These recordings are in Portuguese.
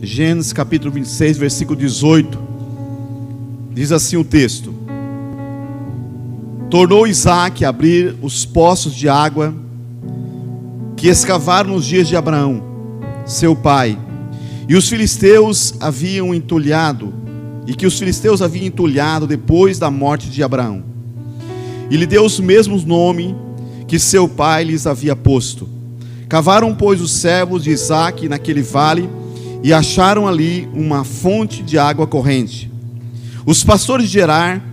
Gênesis capítulo 26, versículo 18. Diz assim o texto: Tornou Isaque a abrir os poços de água que escavaram nos dias de Abraão, seu pai, e os filisteus haviam entulhado, depois da morte de Abraão. E lhe deu os mesmos nomes que seu pai lhes havia posto. Cavaram, pois, os servos de Isaque naquele vale, e acharam ali uma fonte de água corrente. Os pastores de Gerar,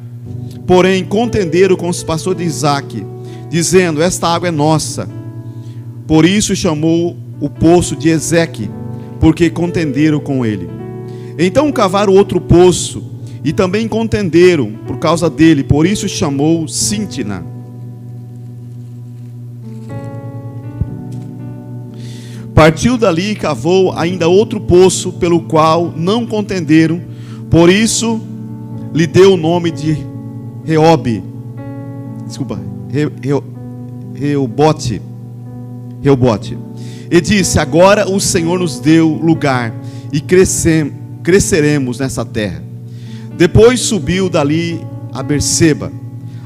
porém, contenderam com os pastores de Isaque, dizendo: esta água é nossa. Por isso chamou o poço de Ezeque, porque contenderam com ele. Então cavaram outro poço, e também contenderam por causa dele, por isso chamou Síntina. Partiu dali e cavou ainda outro poço, pelo qual não contenderam, por isso lhe deu o nome de Reobote. E disse: agora o Senhor nos deu lugar, e cresceremos nessa terra. Depois subiu dali a Berseba.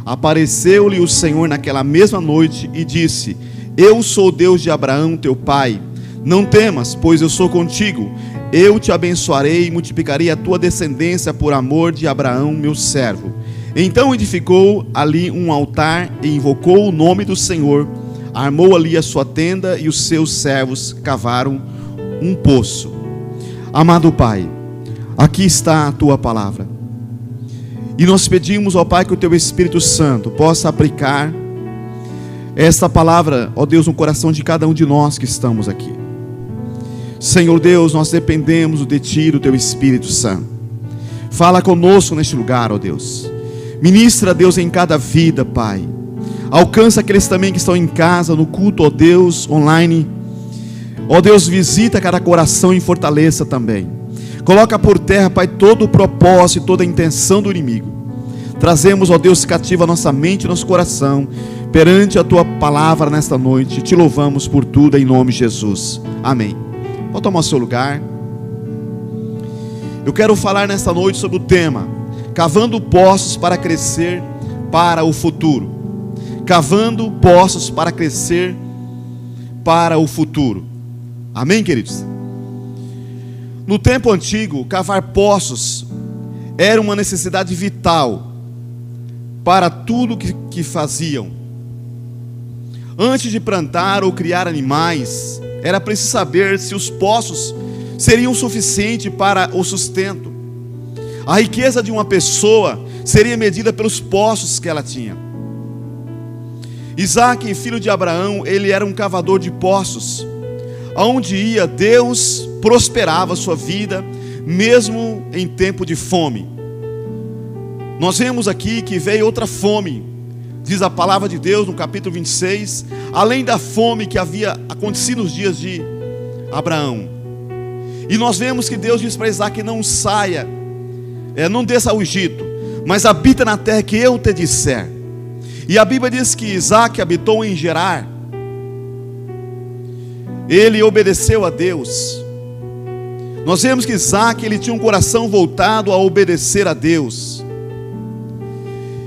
Apareceu-lhe o Senhor naquela mesma noite, e disse: eu sou o Deus de Abraão teu pai. Não temas, pois eu sou contigo. Eu te abençoarei e multiplicarei a tua descendência por amor de Abraão, meu servo. Então edificou ali um altar e invocou o nome do Senhor. Armou ali a sua tenda, e os seus servos cavaram um poço. Amado Pai, aqui está a tua palavra. E nós pedimos, ó Pai, que o teu Espírito Santo possa aplicar esta palavra, ó Deus, no coração de cada um de nós que estamos aqui. Senhor Deus, nós dependemos de Ti, do Teu Espírito Santo. Fala conosco neste lugar, ó Deus. Ministra, Deus, em cada vida, Pai. Alcança aqueles também que estão em casa, no culto, ó Deus, online. Ó Deus, visita cada coração e fortaleça também. Coloca por terra, Pai, todo o propósito e toda a intenção do inimigo. Trazemos, ó Deus, cativa a nossa mente e nosso coração perante a Tua palavra nesta noite. Te louvamos por tudo, em nome de Jesus. Amém. Pode tomar o seu lugar. Eu quero falar nesta noite sobre o tema: cavando poços para crescer para o futuro. Cavando poços para crescer para o futuro. Amém, queridos? No tempo antigo, cavar poços era uma necessidade vital para tudo que faziam. Antes de plantar ou criar animais, era preciso saber se os poços seriam suficientes para o sustento. A riqueza de uma pessoa seria medida pelos poços que ela tinha. Isaque, filho de Abraão, ele era um cavador de poços. Aonde ia, Deus prosperava a sua vida, mesmo em tempo de fome. Nós vemos aqui que veio outra fome. Diz a palavra de Deus no capítulo 26, além da fome que havia acontecido nos dias de Abraão. E nós vemos que Deus diz para Isaque: não saia, não desça ao Egito, mas habita na terra que eu te disser. E a Bíblia diz que Isaque habitou em Gerar. Ele obedeceu a Deus. Nós vemos que Isaque, ele tinha um coração voltado a obedecer a Deus.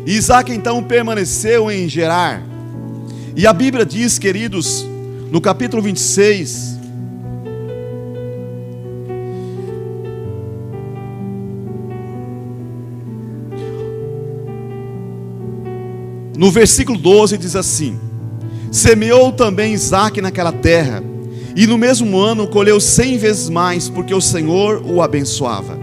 E Isaque então permaneceu em Gerar. E a Bíblia diz, queridos, no capítulo 26, no versículo 12 diz assim: semeou também Isaque naquela terra, e no mesmo ano colheu 100 vezes mais, porque o Senhor o abençoava.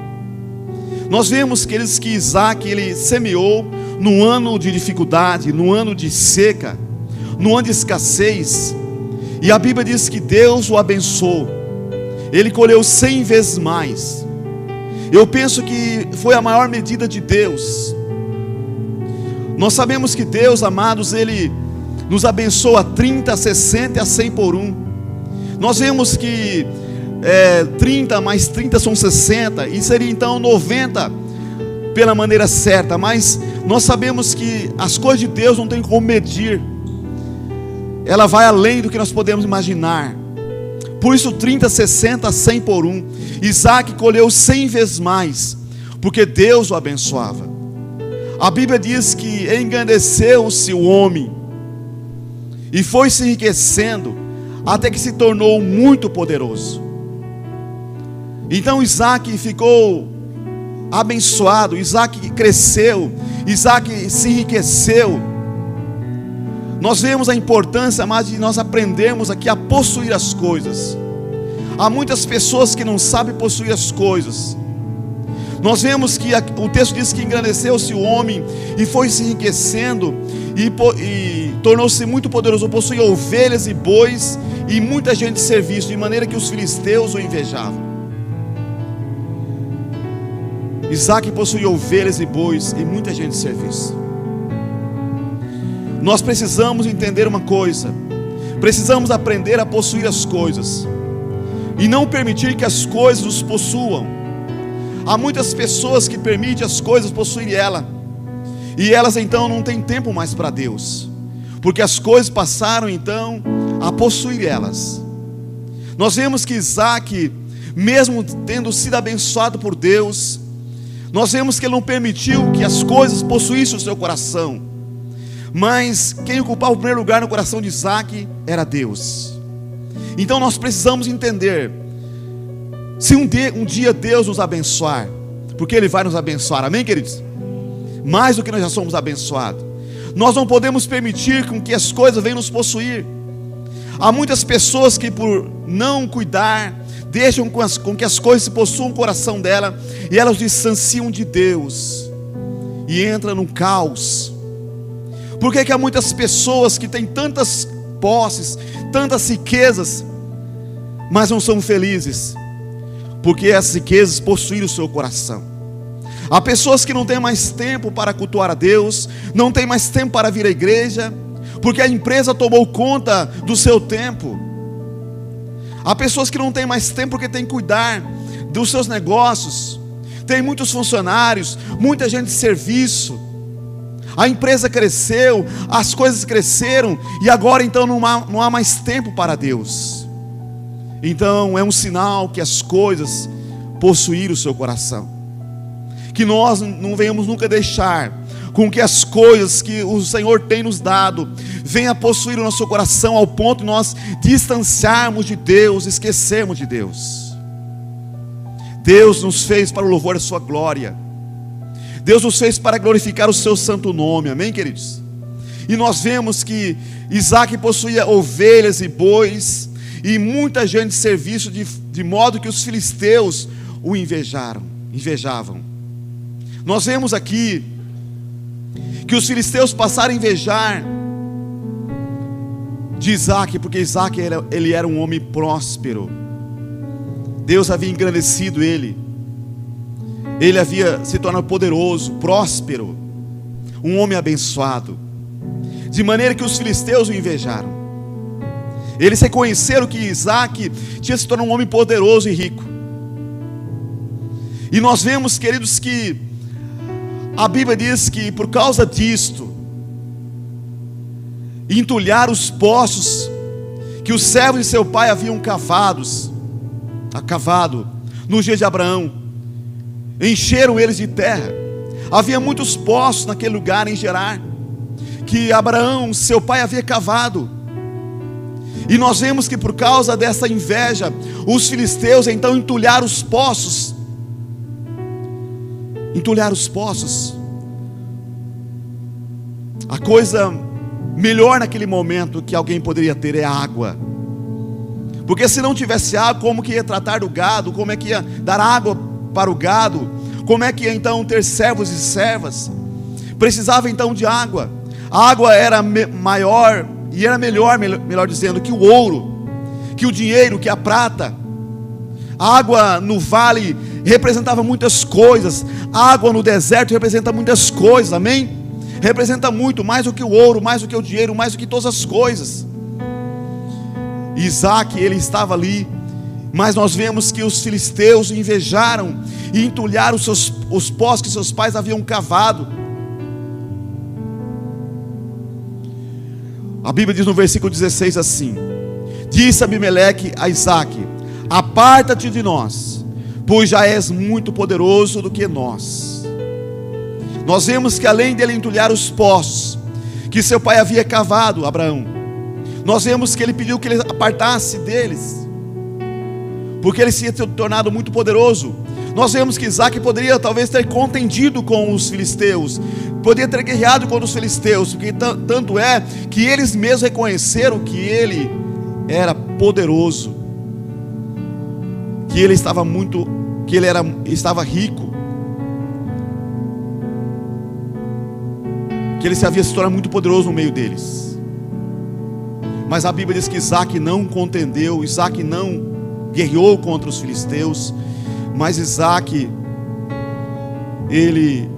Nós vemos que Isaque, ele semeou no ano de dificuldade, no ano de seca, no ano de escassez, e a Bíblia diz que Deus o abençoou. Ele colheu 100 vezes mais. Eu penso que foi a maior medida de Deus. Nós sabemos que Deus, amados, Ele nos abençoa 30, 60 e a 100 por um. Nós vemos que 30 mais 30 são 60, e seria então 90 pela maneira certa. Mas nós sabemos que as coisas de Deus não tem como medir. Ela vai além do que nós podemos imaginar. Por isso 30, 60, 100 por um. Isaac colheu 100 vezes mais, porque Deus o abençoava. A Bíblia diz que engrandeceu-se o homem e foi se enriquecendo até que se tornou muito poderoso. Então Isaac ficou abençoado, Isaac cresceu, Isaac se enriqueceu. Nós vemos a importância mais de nós aprendermos aqui a possuir as coisas. Há muitas pessoas que não sabem possuir as coisas. Nós vemos que o texto diz que engrandeceu-se o homem e foi se enriquecendo e tornou-se muito poderoso, possuía ovelhas e bois e muita gente de serviço, de maneira que os filisteus o invejavam. Isaac possuía ovelhas e bois e muita gente de serviço. Nós precisamos entender uma coisa: precisamos aprender a possuir as coisas e não permitir que as coisas nos possuam. Há muitas pessoas que permitem as coisas possuírem ela, e elas então não têm tempo mais para Deus, porque as coisas passaram então a possuir elas. Nós vemos que Isaac, mesmo tendo sido abençoado por Deus, nós vemos que ele não permitiu que as coisas possuíssem o seu coração, mas quem ocupava o primeiro lugar no coração de Isaac era Deus. Então nós precisamos entender: se um dia Deus nos abençoar, porque Ele vai nos abençoar, amém, queridos? Mais do que nós já somos abençoados, nós não podemos permitir com que as coisas venham nos possuir. Há muitas pessoas que, por não cuidar, deixam com que as coisas se possuam o coração dela, e elas distanciam de Deus e entram num caos. Por que há muitas pessoas que têm tantas posses, tantas riquezas, mas não são felizes? Porque essas riquezas possuíram o seu coração. Há pessoas que não têm mais tempo para cultuar a Deus, não têm mais tempo para vir à igreja, porque a empresa tomou conta do seu tempo. Há pessoas que não têm mais tempo porque têm que cuidar dos seus negócios. Tem muitos funcionários, muita gente de serviço. A empresa cresceu, as coisas cresceram, e agora então não há mais tempo para Deus. Então é um sinal que as coisas possuíram o seu coração. Que nós não venhamos nunca deixar com que as coisas que o Senhor tem nos dado venha possuir o nosso coração, ao ponto de nós distanciarmos de Deus, esquecermos de Deus. Deus nos fez para o louvor da sua glória. Deus nos fez para glorificar o seu santo nome, amém, queridos? E nós vemos que Isaac possuía ovelhas e bois e muita gente de serviço, de modo que os filisteus o invejavam. Nós vemos aqui que os filisteus passaram a invejar de Isaac, porque Isaac ele era um homem próspero. Deus havia engrandecido ele. Ele havia se tornado poderoso, próspero, um homem abençoado, de maneira que os filisteus o invejaram. Eles reconheceram que Isaac tinha se tornado um homem poderoso e rico. E nós vemos, queridos, que a Bíblia diz que por causa disto, entulharam os poços que os servos de seu pai haviam cavado no dia de Abraão, encheram eles de terra. Havia muitos poços naquele lugar em Gerar, que Abraão, seu pai, havia cavado. E nós vemos que por causa dessa inveja, os filisteus então entulharam os poços. Entulhar os poços. A coisa melhor naquele momento que alguém poderia ter é água. Porque se não tivesse água, como que ia tratar do gado? Como é que ia dar água para o gado? Como é que ia então ter servos e servas? Precisava então de água. A água era maior e era melhor dizendo, que o ouro, que o dinheiro, que a prata. A água no vale representava muitas coisas. A água no deserto representa muitas coisas, amém? Representa muito, mais do que o ouro, mais do que o dinheiro, mais do que todas as coisas. Isaac, ele estava ali, mas nós vemos que os filisteus invejaram e entulharam os poços que seus pais haviam cavado. A Bíblia diz no versículo 16 assim: Disse Abimeleque a Isaque: aparta-te de nós, pois já és muito poderoso do que nós. Nós vemos que além dele entulhar os poços que seu pai havia cavado, Abraão, nós vemos que ele pediu que ele apartasse deles, porque ele se tinha tornado muito poderoso. Nós vemos que Isaque poderia talvez ter contendido com os filisteus, poderia ter guerreado contra os filisteus, porque tanto é que eles mesmos reconheceram que ele era poderoso, que ele estava estava rico, que ele se havia se tornado muito poderoso no meio deles. Mas a Bíblia diz que Isaque não contendeu, Isaque não guerreou contra os filisteus, mas Isaque, ele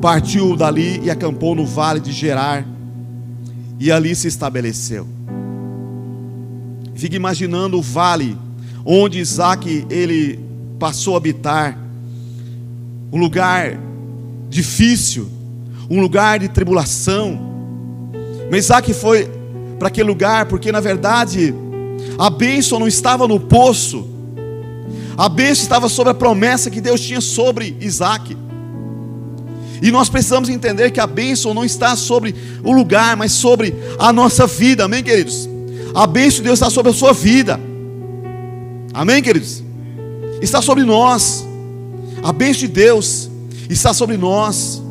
partiu dali e acampou no vale de Gerar, e ali se estabeleceu. Fica imaginando o vale onde Isaque ele passou a habitar, um lugar difícil, um lugar de tribulação. Mas Isaque foi para aquele lugar porque na verdade a bênção não estava no poço, a bênção estava sobre a promessa que Deus tinha sobre Isaque. E nós precisamos entender que a bênção não está sobre o lugar, mas sobre a nossa vida, amém, queridos? A bênção de Deus está sobre a sua vida, amém, queridos? Está sobre nós, a bênção de Deus está sobre nós.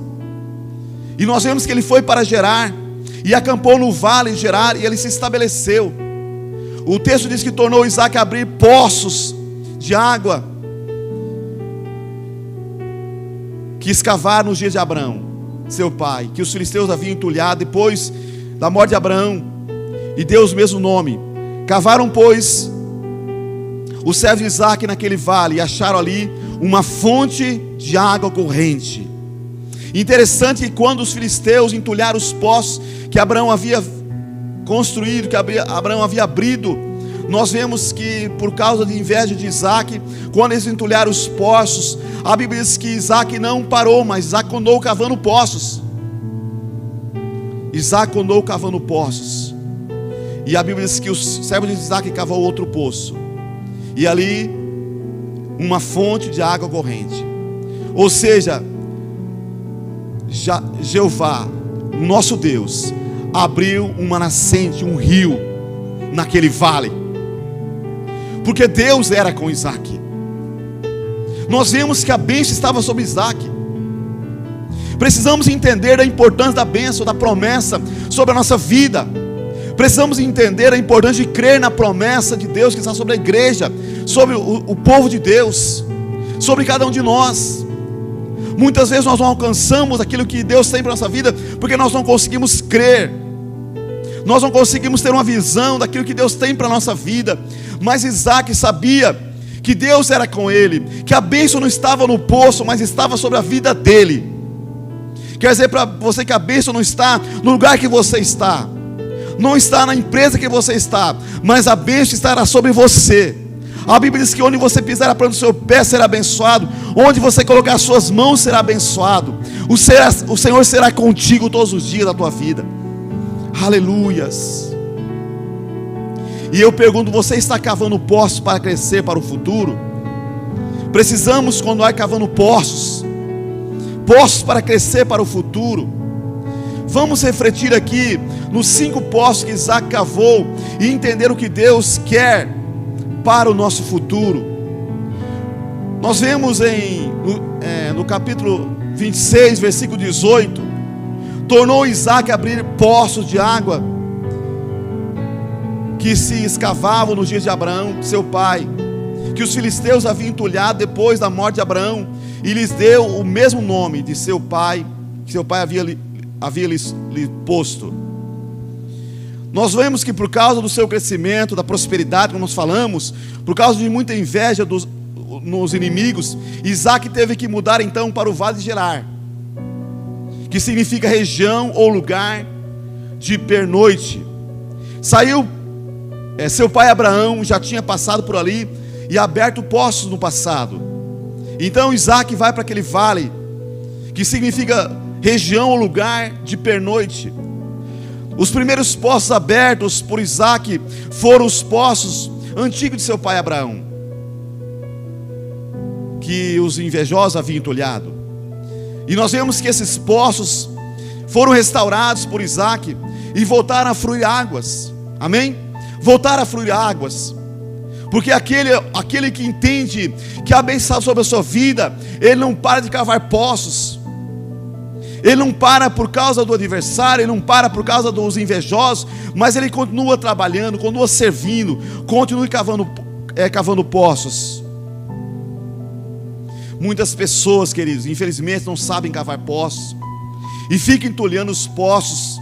E nós vemos que ele foi para Gerar e acampou no vale de Gerar, e ele se estabeleceu. O texto diz que tornou Isaque a abrir poços de água que escavaram nos dias de Abraão, seu pai, que os filisteus haviam entulhado depois da morte de Abraão, e deu o mesmo nome. Cavaram, pois, os servos de Isaque naquele vale, e acharam ali uma fonte de água corrente. Interessante que quando os filisteus entulharam os poços que Abraão havia construído, que Abraão havia abrido, nós vemos que por causa de inveja de Isaque, quando eles entulharam os poços, a Bíblia diz que Isaque não parou, mas Isaque continuou cavando poços. Isaque continuou cavando poços. E a Bíblia diz que os servos de Isaque cavou outro poço, e ali uma fonte de água corrente. Ou seja, Jeová, nosso Deus, abriu uma nascente, um rio naquele vale, porque Deus era com Isaque. Nós vemos que a bênção estava sobre Isaque. Precisamos entender a importância da bênção, da promessa sobre a nossa vida. Precisamos entender a importância de crer na promessa de Deus que está sobre a igreja, sobre o povo de Deus, sobre cada um de nós. Muitas vezes nós não alcançamos aquilo que Deus tem para a nossa vida, porque nós não conseguimos crer, nós não conseguimos ter uma visão daquilo que Deus tem para a nossa vida. Mas Isaque sabia que Deus era com ele, que a bênção não estava no poço, mas estava sobre a vida dele. Quer dizer para você que a bênção não está no lugar que você está, não está na empresa que você está, mas a bênção estará sobre você. A Bíblia diz que onde você pisar a planta do seu pé será abençoado, onde você colocar as suas mãos será abençoado. O Senhor será contigo todos os dias da tua vida. Aleluias. E eu pergunto: você está cavando poços para crescer para o futuro? Precisamos continuar cavando poços para crescer para o futuro. Vamos refletir aqui nos 5 poços que Isaque cavou e entender o que Deus quer para o nosso futuro. Nós vemos no capítulo 26, versículo 18: tornou Isaque a abrir poços de água que se escavavam nos dias de Abraão, seu pai, que os filisteus haviam entulhado depois da morte de Abraão, e lhes deu o mesmo nome de seu pai, que seu pai havia lhe posto. Nós vemos que por causa do seu crescimento, da prosperidade, como nós falamos, por causa de muita inveja nos inimigos, Isaque teve que mudar então para o vale de Gerar, que significa região ou lugar de pernoite. Seu pai Abraão já tinha passado por ali e aberto poços no passado. Então Isaque vai para aquele vale, que significa região ou lugar de pernoite. Os primeiros poços abertos por Isaac foram os poços antigos de seu pai Abraão, que os invejosos haviam entulhado. E nós vemos que esses poços foram restaurados por Isaac e voltaram a fluir águas. Amém? Voltaram a fluir águas. Porque aquele que entende que a bênção sobre a sua vida, ele não para de cavar poços. Ele não para por causa do adversário, ele não para por causa dos invejosos, mas ele continua trabalhando, continua servindo, continua cavando poços. Muitas pessoas, queridos, infelizmente não sabem cavar poços e ficam entulhando os poços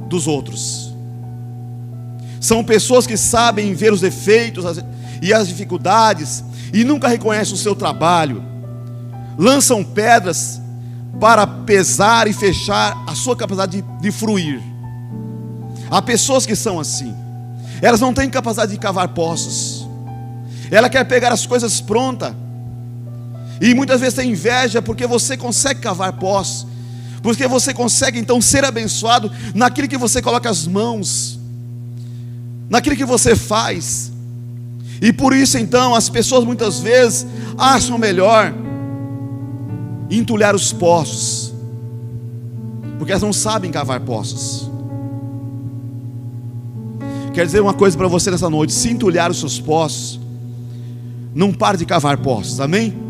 dos outros. São pessoas que sabem ver os defeitos e as dificuldades e nunca reconhecem o seu trabalho. Lançam pedras para pesar e fechar a sua capacidade de fruir. Há pessoas que são assim. Elas não têm capacidade de cavar poços. Ela quer pegar as coisas prontas. E muitas vezes tem inveja porque você consegue cavar poços, porque você consegue então ser abençoado naquilo que você coloca as mãos, naquilo que você faz. E por isso então as pessoas muitas vezes acham melhor entulhar os poços, porque elas não sabem cavar poços. Quero dizer uma coisa para você nessa noite: se entulhar os seus poços, não pare de cavar poços, amém?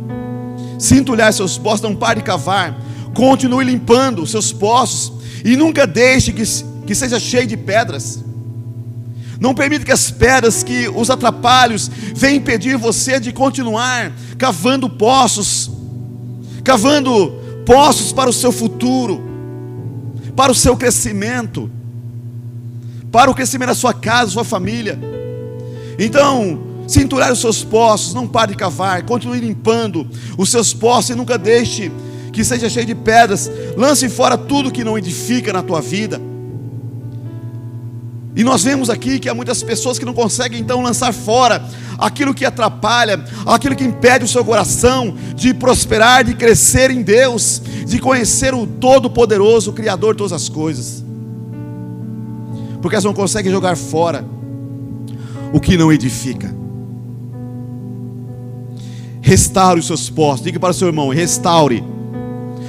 Se entulhar seus poços, não pare de cavar, continue limpando os seus poços, e nunca deixe que seja cheio de pedras. Não permita que as pedras, que os atrapalhos, venham impedir você de continuar cavando poços para o seu futuro, para o seu crescimento, para o crescimento da sua casa, da sua família. Então, se entulhar os seus poços, não pare de cavar, continue limpando os seus poços e nunca deixe que seja cheio de pedras. Lance fora tudo que não edifica na tua vida. E nós vemos aqui que há muitas pessoas que não conseguem então lançar fora aquilo que atrapalha, aquilo que impede o seu coração de prosperar, de crescer em Deus, de conhecer o Todo-Poderoso, o Criador de todas as coisas, porque elas não conseguem jogar fora o que não edifica. Restaure os seus poços. Diga para o seu irmão: restaure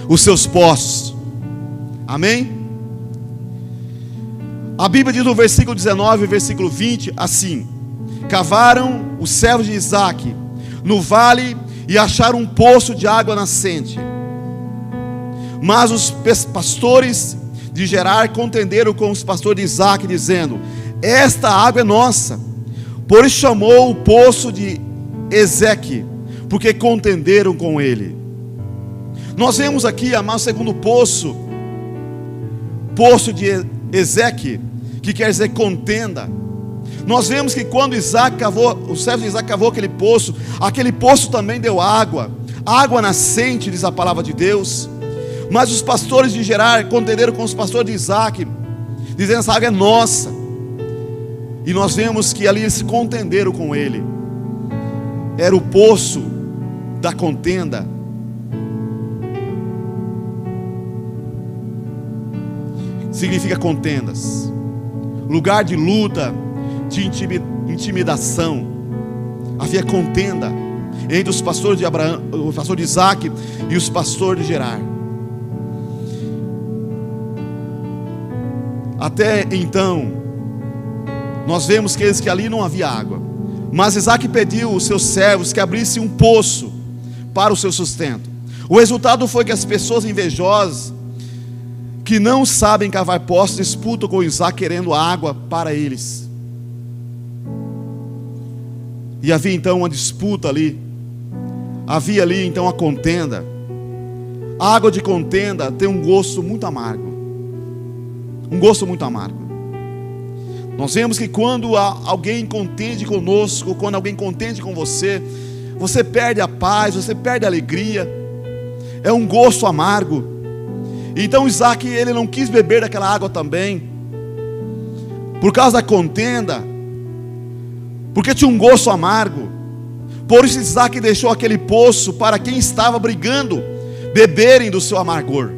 os seus poços. Amém? A Bíblia diz no versículo 19, versículo 20, assim: cavaram os servos de Isaac no vale e acharam um poço de água nascente. Mas os pastores de Gerar contenderam com os pastores de Isaac, dizendo: esta água é nossa. Por isso chamou o poço de Ezeque, porque contenderam com ele. Nós vemos aqui, amado, o segundo poço de Ezeque, que quer dizer contenda. Nós vemos que quando Isaac cavou, o servo de Isaac cavou aquele poço também deu água nascente, diz a palavra de Deus. Mas os pastores de Gerar contenderam com os pastores de Isaac, dizendo: essa água é nossa. E nós vemos que ali eles se contenderam com ele. Era o poço da contenda. Significa contendas, lugar de luta, de intimidação. Havia contenda entre os pastores de Abraão, o pastor de Isaac e os pastores de Gerar. Até então, nós vemos que ali não havia água. Mas Isaac pediu aos seus servos que abrissem um poço para o seu sustento. O resultado foi que as pessoas invejosas, que não sabem cavar poços, disputam com Isaac querendo água para eles. E havia então uma disputa ali. Havia ali então a contenda. A água de contenda tem um gosto muito amargo. Um gosto muito amargo. Nós vemos que quando alguém contende conosco, quando alguém contende com você, você perde a paz, você perde a alegria. É um gosto amargo. Então Isaac, ele não quis beber daquela água também, por causa da contenda, porque tinha um gosto amargo. Por isso Isaac deixou aquele poço para quem estava brigando beberem do seu amargor.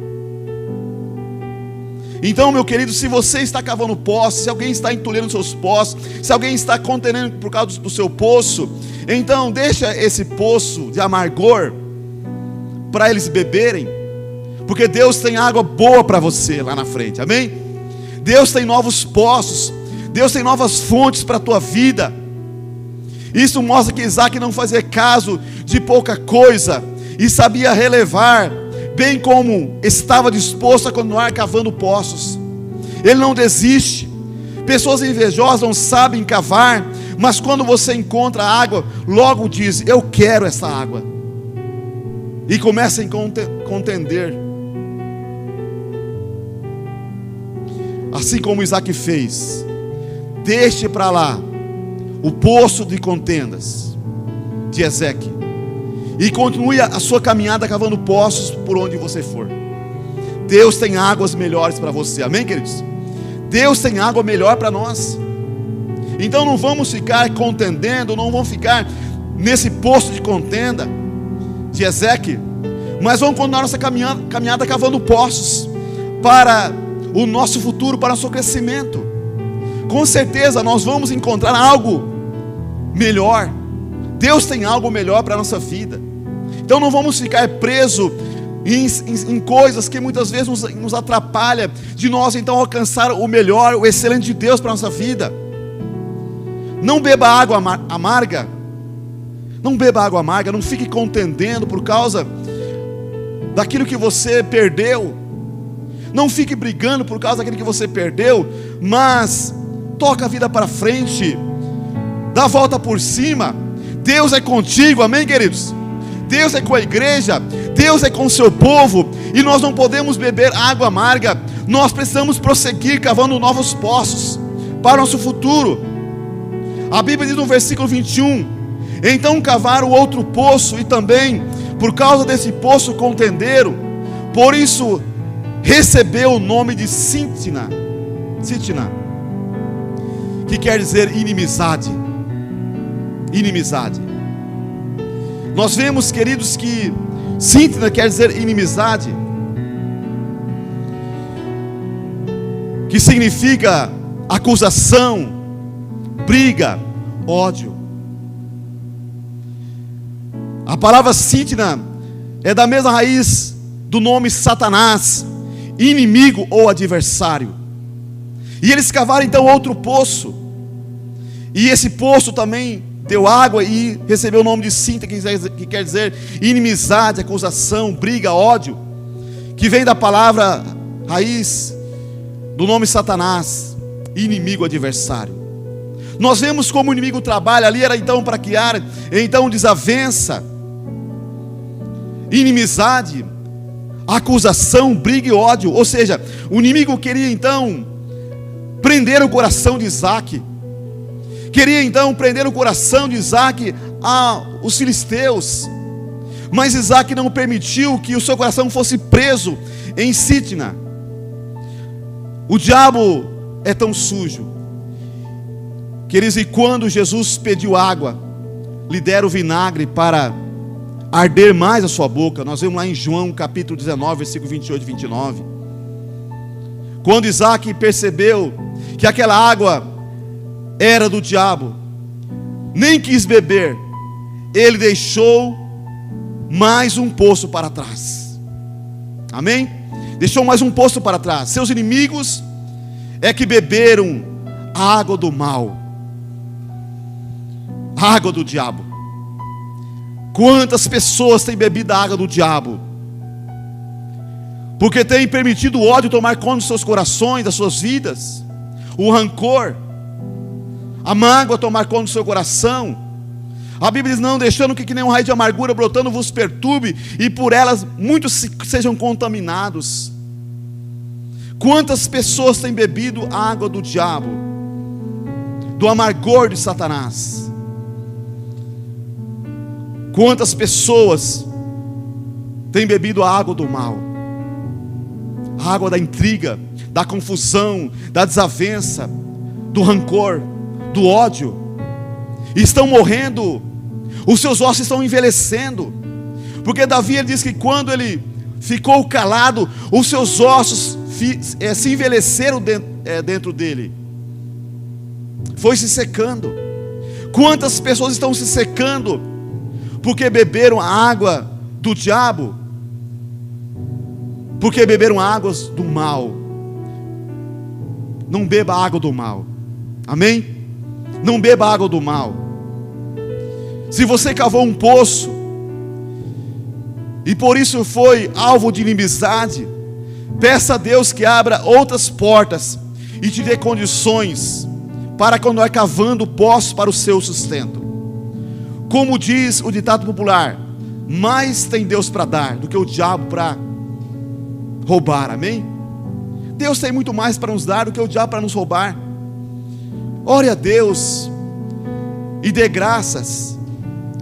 Então, meu querido, se você está cavando poços, se alguém está entulhando seus poços, se alguém está contenendo por causa do seu poço, então deixa esse poço de amargor para eles beberem, porque Deus tem água boa para você lá na frente, amém? Deus tem novos poços, Deus tem novas fontes para a tua vida. Isso mostra que Isaac não fazia caso de pouca coisa e sabia relevar, bem como estava disposto a continuar cavando poços. Ele não desiste. Pessoas invejosas não sabem cavar, mas quando você encontra água, logo diz: eu quero essa água, e começa a contender, assim como Isaac fez. Deixe para lá o poço de contendas de Ezeque e continue a sua caminhada cavando poços por onde você for. Deus tem águas melhores para você, amém, queridos? Deus tem água melhor para nós. Então não vamos ficar contendendo, não vamos ficar nesse poço de contenda de Ezeque, mas vamos continuar nossa caminhada cavando poços para o nosso futuro, para o nosso crescimento. Com certeza nós vamos encontrar algo melhor. Deus tem algo melhor para a nossa vida. Então não vamos ficar presos em coisas que muitas vezes nos atrapalham de nós então alcançar o melhor, o excelente de Deus para a nossa vida. Não beba água amarga. Não beba água amarga. Não fique contendendo por causa daquilo que você perdeu. Não fique brigando por causa daquilo que você perdeu, mas toca a vida para frente, dá a volta por cima. Deus é contigo, amém, queridos? Deus é com a igreja, Deus é com o seu povo, e nós não podemos beber água amarga. Nós precisamos prosseguir cavando novos poços para o nosso futuro. A Bíblia diz no versículo 21: então cavaram outro poço, e também por causa desse poço contenderam, por isso recebeu o nome de Sitna, que quer dizer inimizade. Inimizade. Nós vemos, queridos, que Sitna quer dizer inimizade, que significa acusação, briga, ódio. A palavra Sitna é da mesma raiz do nome Satanás, inimigo ou adversário. E eles cavaram então outro poço, e esse poço também deu água e recebeu o nome de Sitna, que quer dizer inimizade, acusação, briga, ódio, que vem da palavra raiz do nome Satanás, inimigo, adversário. Nós vemos como o inimigo trabalha. Ali era então para criar então desavença, inimizade, acusação, briga e ódio. Ou seja, o inimigo queria então prender o coração de Isaac, queria então prender o coração de Isaac aos filisteus, mas Isaac não permitiu que o seu coração fosse preso em Sitna. O diabo é tão sujo, queridos, e quando Jesus pediu água, lhe deram vinagre para arder mais a sua boca. Nós vemos lá em João capítulo 19, versículo 28 e 29. Quando Isaac percebeu que aquela água era do diabo, nem quis beber, ele deixou mais um poço para trás, amém? Deixou mais um poço para trás. Seus inimigos é que beberam a água do mal, a água do diabo. Quantas pessoas têm bebido a água do diabo, porque têm permitido o ódio tomar conta dos seus corações, das suas vidas, o rancor, a mágoa tomar conta do seu coração. A Bíblia diz: não deixando que nem um raio de amargura brotando vos perturbe, e por elas muitos sejam contaminados. Quantas pessoas têm bebido a água do diabo, do amargor de Satanás? Quantas pessoas têm bebido a água do mal, a água da intriga, da confusão, da desavença, do rancor, do ódio, e estão morrendo, os seus ossos estão envelhecendo, porque Davi ele diz que quando ele ficou calado, os seus ossos se envelheceram dentro dele. Foi se secando. Quantas pessoas estão se secando porque beberam a água do diabo? Porque beberam águas do mal. Não beba a água do mal. Amém? Não beba a água do mal. Se você cavou um poço e por isso foi alvo de inimizade, peça a Deus que abra outras portas e te dê condições para continuar cavando poços para o seu sustento. Como diz o ditado popular, mais tem Deus para dar do que o diabo para roubar. Amém? Deus tem muito mais para nos dar do que o diabo para nos roubar. Ore a Deus e dê graças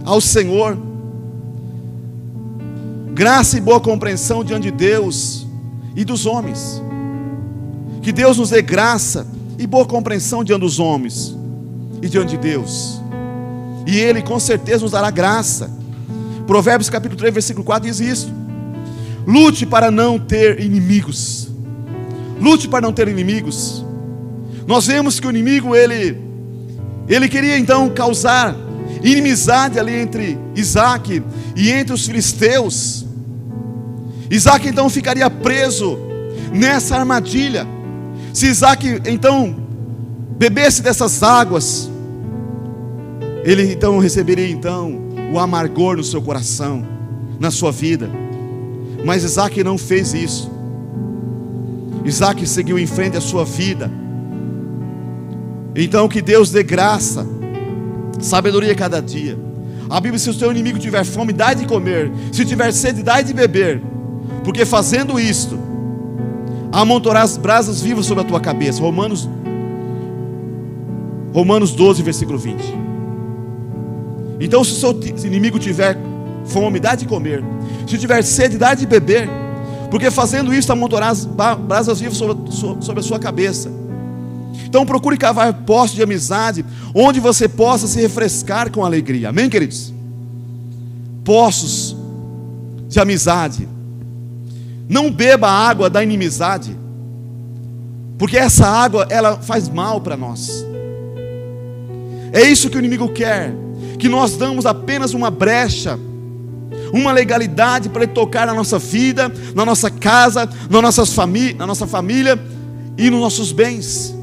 ao Senhor. Graça e boa compreensão diante de Deus e dos homens. Que Deus nos dê graça e boa compreensão diante dos homens e diante de Deus. E Ele com certeza nos dará graça. Provérbios capítulo 3 versículo 4 diz isso: lute para não ter inimigos. Lute para não ter inimigos. Nós vemos que o inimigo ele queria então causar inimizade ali entre Isaac e entre os filisteus. Isaac então ficaria preso nessa armadilha. Se Isaac então bebesse dessas águas, ele então receberia então o amargor no seu coração, na sua vida. Mas Isaac não fez isso. Isaac seguiu em frente a sua vida. Então que Deus dê graça, sabedoria cada dia. A Bíblia diz: se o teu inimigo tiver fome, dai de comer, se tiver sede, dai de beber, porque fazendo isto amontoarás brasas vivas sobre a tua cabeça. Romanos 12 versículo 20. Então se o seu inimigo tiver fome, dai de comer, se tiver sede, dai de beber, porque fazendo isso amontoarás brasas vivas sobre a sua cabeça. Então procure cavar poços de amizade, onde você possa se refrescar com alegria. Amém, queridos? Poços de amizade. Não beba a água da inimizade, porque essa água, ela faz mal para nós. É isso que o inimigo quer, que nós damos apenas uma brecha, uma legalidade para ele tocar na nossa vida, na nossa casa, na nossa família e nos nossos bens.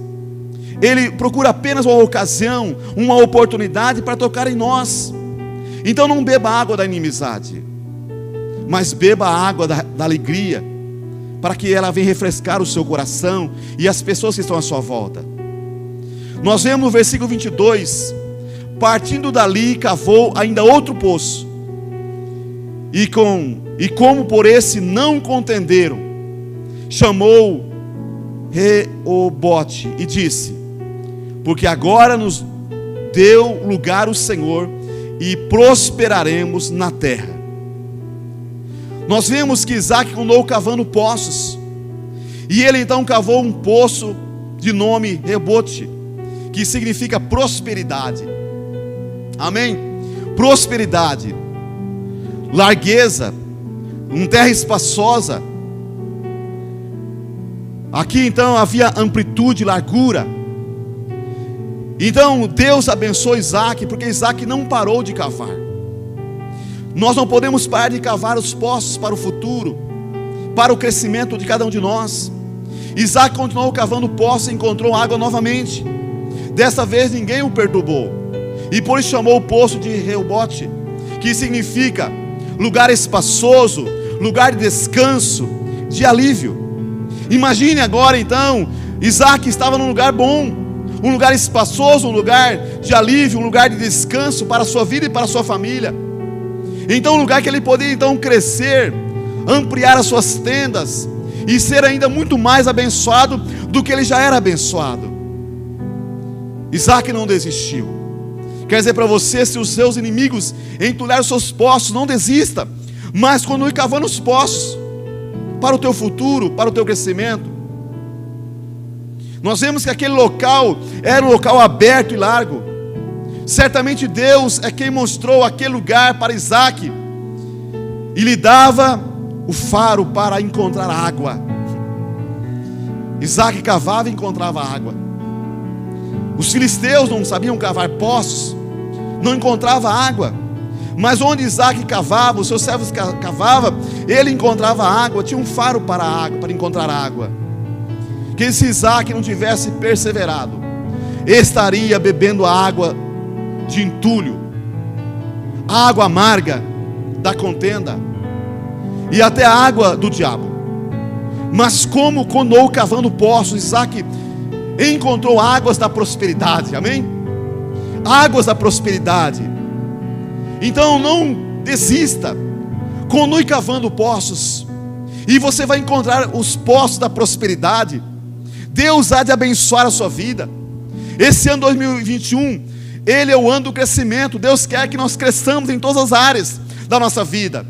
Ele procura apenas uma ocasião, uma oportunidade para tocar em nós. Então não beba a água da inimizade, mas beba a água da alegria, para que ela venha refrescar o seu coração e as pessoas que estão à sua volta. Nós vemos no versículo 22, partindo dali cavou ainda outro poço, e como por esse não contenderam, chamou Reobote e disse: porque agora nos deu lugar o Senhor e prosperaremos na terra. Nós vemos que Isaac continuou cavando poços, e ele então cavou um poço de nome Reobote, que significa prosperidade. Amém? Prosperidade, largueza, uma terra espaçosa. Aqui então havia amplitude e largura. Então Deus abençoou Isaac, porque Isaac não parou de cavar. Nós não podemos parar de cavar os poços para o futuro, para o crescimento de cada um de nós. Isaac continuou cavando poços e encontrou água novamente. Dessa vez ninguém o perturbou, e por isso chamou o poço de Reobote, que significa lugar espaçoso, lugar de descanso, de alívio. Imagine agora então, Isaac estava num lugar bom, um lugar espaçoso, um lugar de alívio, um lugar de descanso para a sua vida e para a sua família. Então um lugar que ele poderia então crescer, ampliar as suas tendas e ser ainda muito mais abençoado do que ele já era abençoado. Isaac não desistiu. Quer dizer para você, se os seus inimigos entulharem os seus poços, não desista, mas continue cavando os poços para o teu futuro, para o teu crescimento. Nós vemos que aquele local era um local aberto e largo. Certamente Deus é quem mostrou aquele lugar para Isaac e lhe dava o faro para encontrar água. Isaac cavava e encontrava água. Os filisteus não sabiam cavar poços, não encontrava água. Mas onde Isaac cavava, os seus servos cavavam, ele encontrava água, tinha um faro para a água, para encontrar água. Que se Isaac não tivesse perseverado, estaria bebendo a água de entulho, a água amarga da contenda, e até a água do diabo. Mas como continuou cavando poços, Isaac encontrou águas da prosperidade, amém? Águas da prosperidade. Então não desista, continue cavando poços, e você vai encontrar os poços da prosperidade. Deus há de abençoar a sua vida. Esse ano 2021, ele é o ano do crescimento. Deus quer que nós cresçamos em todas as áreas da nossa vida.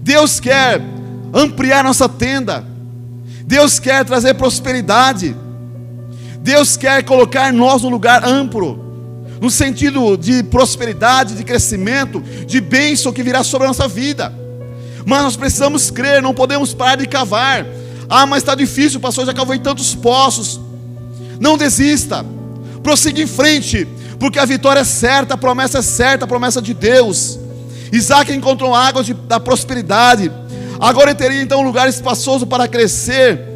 Deus quer ampliar nossa tenda. Deus quer trazer prosperidade. Deus quer colocar nós num lugar amplo, no sentido de prosperidade, de crescimento, de bênção que virá sobre a nossa vida. Mas nós precisamos crer, não podemos parar de cavar. Ah, mas está difícil, pastor, já cavou em tantos poços. Não desista, prossiga em frente, porque a vitória é certa, a promessa é certa, a promessa de Deus. Isaac encontrou águas da prosperidade. Agora ele teria então um lugar espaçoso para crescer,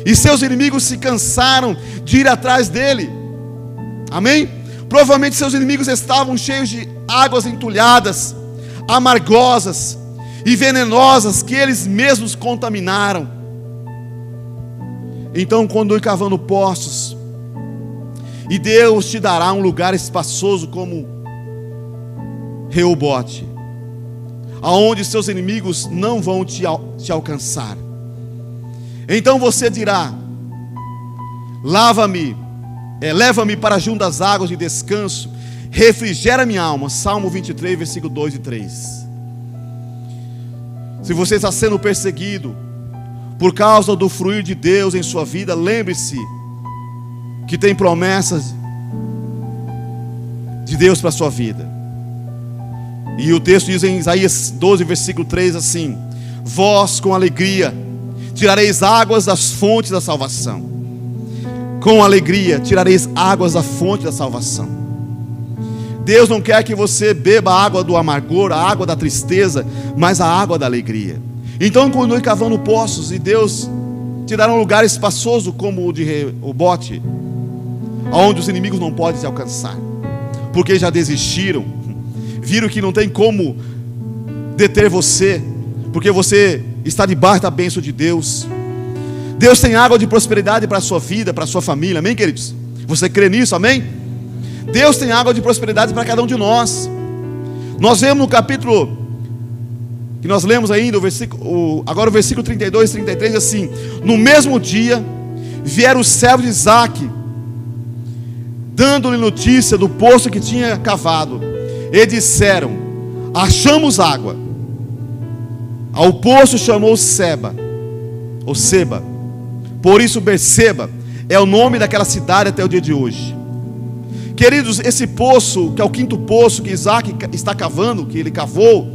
e seus inimigos se cansaram de ir atrás dele. Amém? Provavelmente seus inimigos estavam cheios de águas entulhadas, amargosas e venenosas, que eles mesmos contaminaram. Então continue cavando poços, e Deus te dará um lugar espaçoso como Reobote, aonde seus inimigos não vão te alcançar. Então você dirá: leva-me para junto das águas de descanso, refrigera minha alma. Salmo 23, versículo 2 e 3. Se você está sendo perseguido por causa do fluir de Deus em sua vida, lembre-se que tem promessas de Deus para a sua vida. E o texto diz em Isaías 12, versículo 3 assim: vós com alegria tirareis águas das fontes da salvação. Com alegria tirareis águas da fonte da salvação. Deus não quer que você beba a água do amargor, a água da tristeza, mas a água da alegria. Então continue cavando poços, e Deus te dará um lugar espaçoso como o de Reobote, onde os inimigos não podem te alcançar, porque já desistiram, viram que não tem como deter você, porque você está debaixo da bênção de Deus. Deus tem água de prosperidade para a sua vida, para a sua família, amém, queridos? Você crê nisso, amém? Deus tem água de prosperidade para cada um de nós. Nós vemos no capítulo que nós lemos ainda, agora o versículo 32 e 33, assim: no mesmo dia vieram os servos de Isaac, dando-lhe notícia do poço que tinha cavado, e disseram: achamos água. Ao poço chamou Seba, ou Seba, por isso Berseba é o nome daquela cidade até o dia de hoje. Queridos, esse poço, que é o quinto poço que Isaac está cavando, que ele cavou,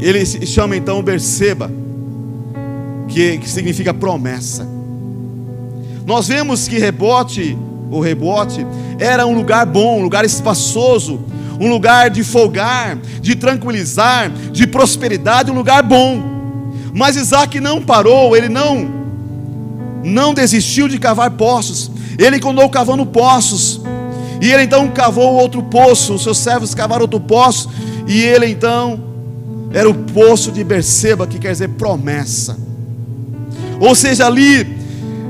ele se chama então Berseba, que significa promessa. Nós vemos que Reobote era um lugar bom, um lugar espaçoso, um lugar de folgar, de tranquilizar, de prosperidade, um lugar bom. Mas Isaac não parou, ele não desistiu de cavar poços. Ele continuou cavando poços, e ele então cavou outro poço. Os seus servos cavaram outro poço, e ele então era o poço de Berseba, que quer dizer promessa. Ou seja, ali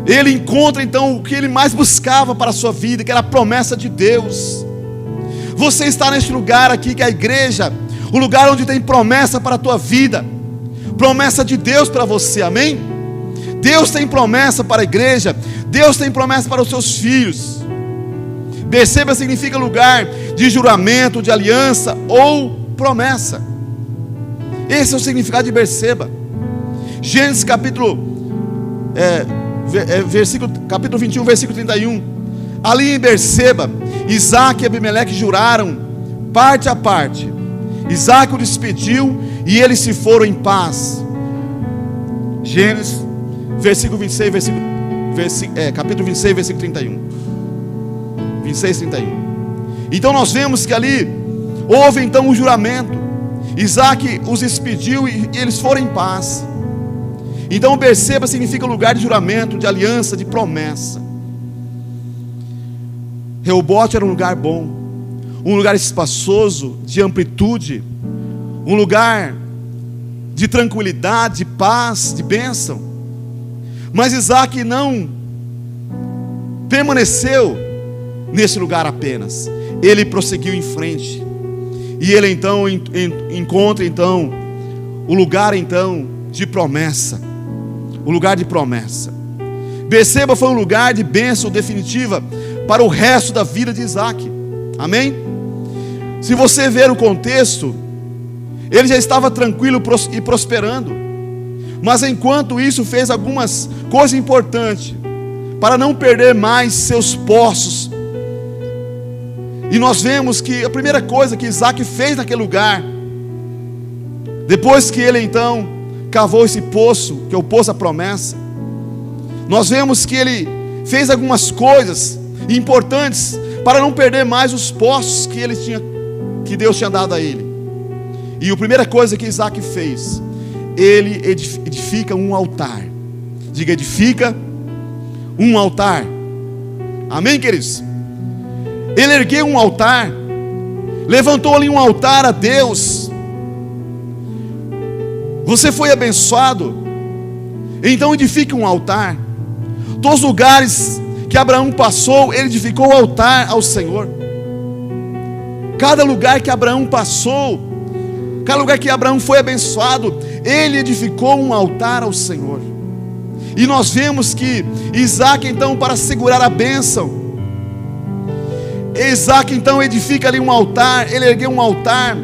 ele encontra então o que ele mais buscava para a sua vida, que era a promessa de Deus. Você está neste lugar aqui, que é a igreja, o lugar onde tem promessa para a tua vida, promessa de Deus para você, amém? Deus tem promessa para a igreja, Deus tem promessa para os seus filhos. Berseba significa lugar de juramento, de aliança ou promessa. Esse é o significado de Berseba. Gênesis capítulo 21, versículo 31. Ali em Berseba, Isaac e Abimeleque juraram parte a parte. Isaac o despediu e eles se foram em paz. Gênesis, versículo 26, versículo capítulo 26, versículo 31. 26, 31. Então nós vemos que ali houve então um juramento. Isaac os despediu e eles foram em paz. Então Berseba significa lugar de juramento, de aliança, de promessa. Reobote era um lugar bom, um lugar espaçoso, de amplitude, um lugar de tranquilidade, de paz, de bênção. Mas Isaac não permaneceu nesse lugar apenas. Ele prosseguiu em frente. E ele então encontra então o lugar então de promessa. O lugar de promessa. Berseba foi um lugar de bênção definitiva para o resto da vida de Isaac. Amém? Se você ver o contexto, ele já estava tranquilo e prosperando. Mas enquanto isso fez algumas coisas importantes para não perder mais seus poços. E nós vemos que a primeira coisa que Isaac fez naquele lugar, depois que ele então cavou esse poço, que é o poço da promessa, nós vemos que ele fez algumas coisas importantes para não perder mais os poços que Deus tinha dado a ele. E a primeira coisa que Isaac fez, ele edifica um altar. Diga, edifica um altar. Amém, queridos? Ele ergueu um altar, levantou ali um altar a Deus. Você foi abençoado, então edifique um altar. Todos os lugares que Abraão passou, ele edificou o altar ao Senhor. Cada lugar que Abraão passou, cada lugar que Abraão foi abençoado, ele edificou um altar ao Senhor. E nós vemos que Isaac então, para segurar a bênção, Isaac então edifica ali um altar, ele ergueu um altar.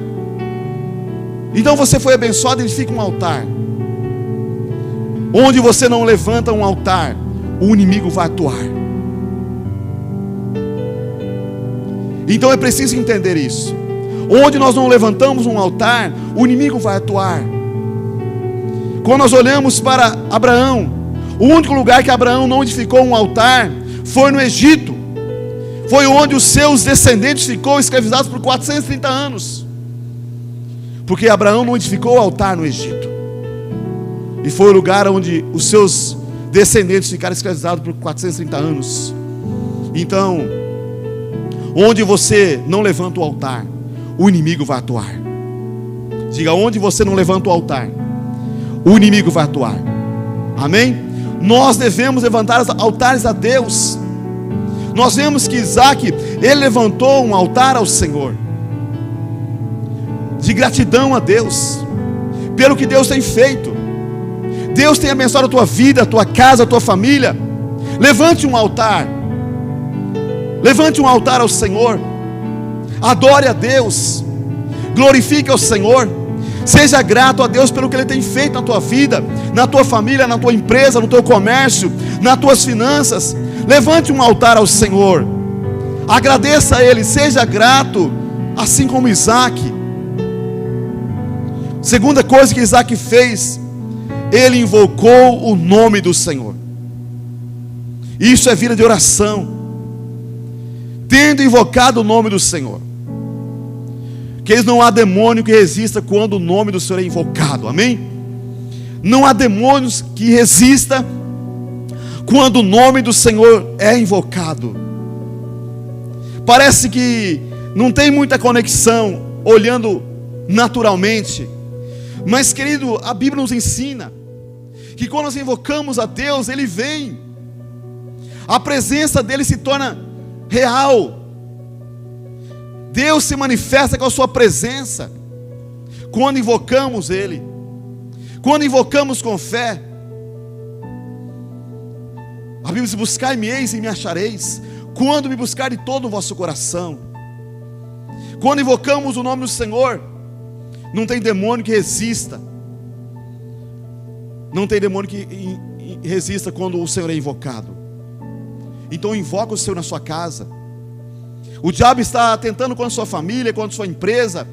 Então você foi abençoado, edifica um altar. Onde você não levanta um altar, o inimigo vai atuar. Então é preciso entender isso. Onde nós não levantamos um altar, o inimigo vai atuar. Quando nós olhamos para Abraão, o único lugar que Abraão não edificou um altar foi no Egito. Foi onde os seus descendentes ficou escravizados por 430 anos. Porque Abraão não edificou o altar no Egito. E foi o lugar onde os seus descendentes ficaram escravizados por 430 anos. Então, onde você não levanta o altar, o inimigo vai atuar. Diga, onde você não levanta o altar, o inimigo vai atuar. Amém? Nós devemos levantar os altares a Deus. Nós vemos que Isaac, ele levantou um altar ao Senhor, de gratidão a Deus, pelo que Deus tem feito. Deus tem abençoado a tua vida, a tua casa, a tua família. Levante um altar. Levante um altar ao Senhor. Adore a Deus. Glorifique ao Senhor. Seja grato a Deus pelo que Ele tem feito na tua vida, na tua família, na tua empresa, no teu comércio, nas tuas finanças. Levante um altar ao Senhor. Agradeça a Ele, seja grato, assim como Isaac. Segunda coisa que Isaac fez, ele invocou o nome do Senhor. Isso é vida de oração. Tendo invocado o nome do Senhor, que não há demônio que resista quando o nome do Senhor é invocado. Amém? Não há demônios que resista quando o nome do Senhor é invocado. Parece que não tem muita conexão olhando naturalmente, mas querido, a Bíblia nos ensina que quando nós invocamos a Deus, Ele vem, a presença dEle se torna real. Deus se manifesta com a sua presença quando invocamos Ele, quando invocamos com fé. A Bíblia diz: buscai-me-eis e me achareis, quando me buscar de todo o vosso coração. Quando invocamos o nome do Senhor, não tem demônio que resista. Não tem demônio que resista quando o Senhor é invocado. Então invoca o Senhor na sua casa. O diabo está tentando contra a sua família, contra a sua empresa,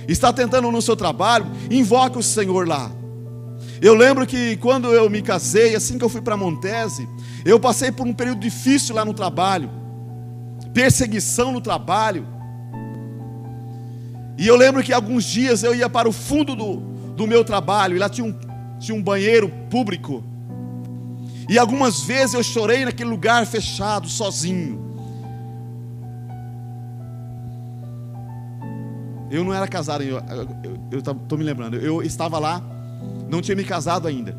está tentando no seu trabalho. Invoque o Senhor lá. Eu lembro que quando eu me casei, assim que eu fui para Montese, eu passei por um período difícil lá no trabalho, perseguição no trabalho. E eu lembro que alguns dias eu ia para o fundo do meu trabalho, e lá tinha um banheiro público. E algumas vezes eu chorei naquele lugar fechado, sozinho. Eu não era casado, eu estou me lembrando, eu estava lá, não tinha me casado ainda,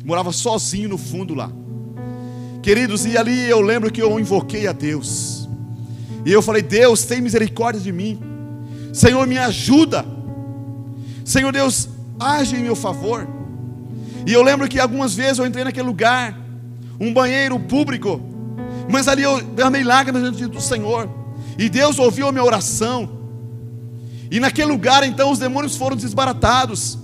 morava sozinho no fundo lá. Queridos, e ali eu lembro que eu invoquei a Deus, e eu falei: Deus, tem misericórdia de mim, Senhor, me ajuda, Senhor Deus, age em meu favor. E eu lembro que algumas vezes eu entrei naquele lugar, um banheiro público, mas ali eu derramei lágrimas diante do Senhor, e Deus ouviu a minha oração. E naquele lugar então os demônios foram desbaratados.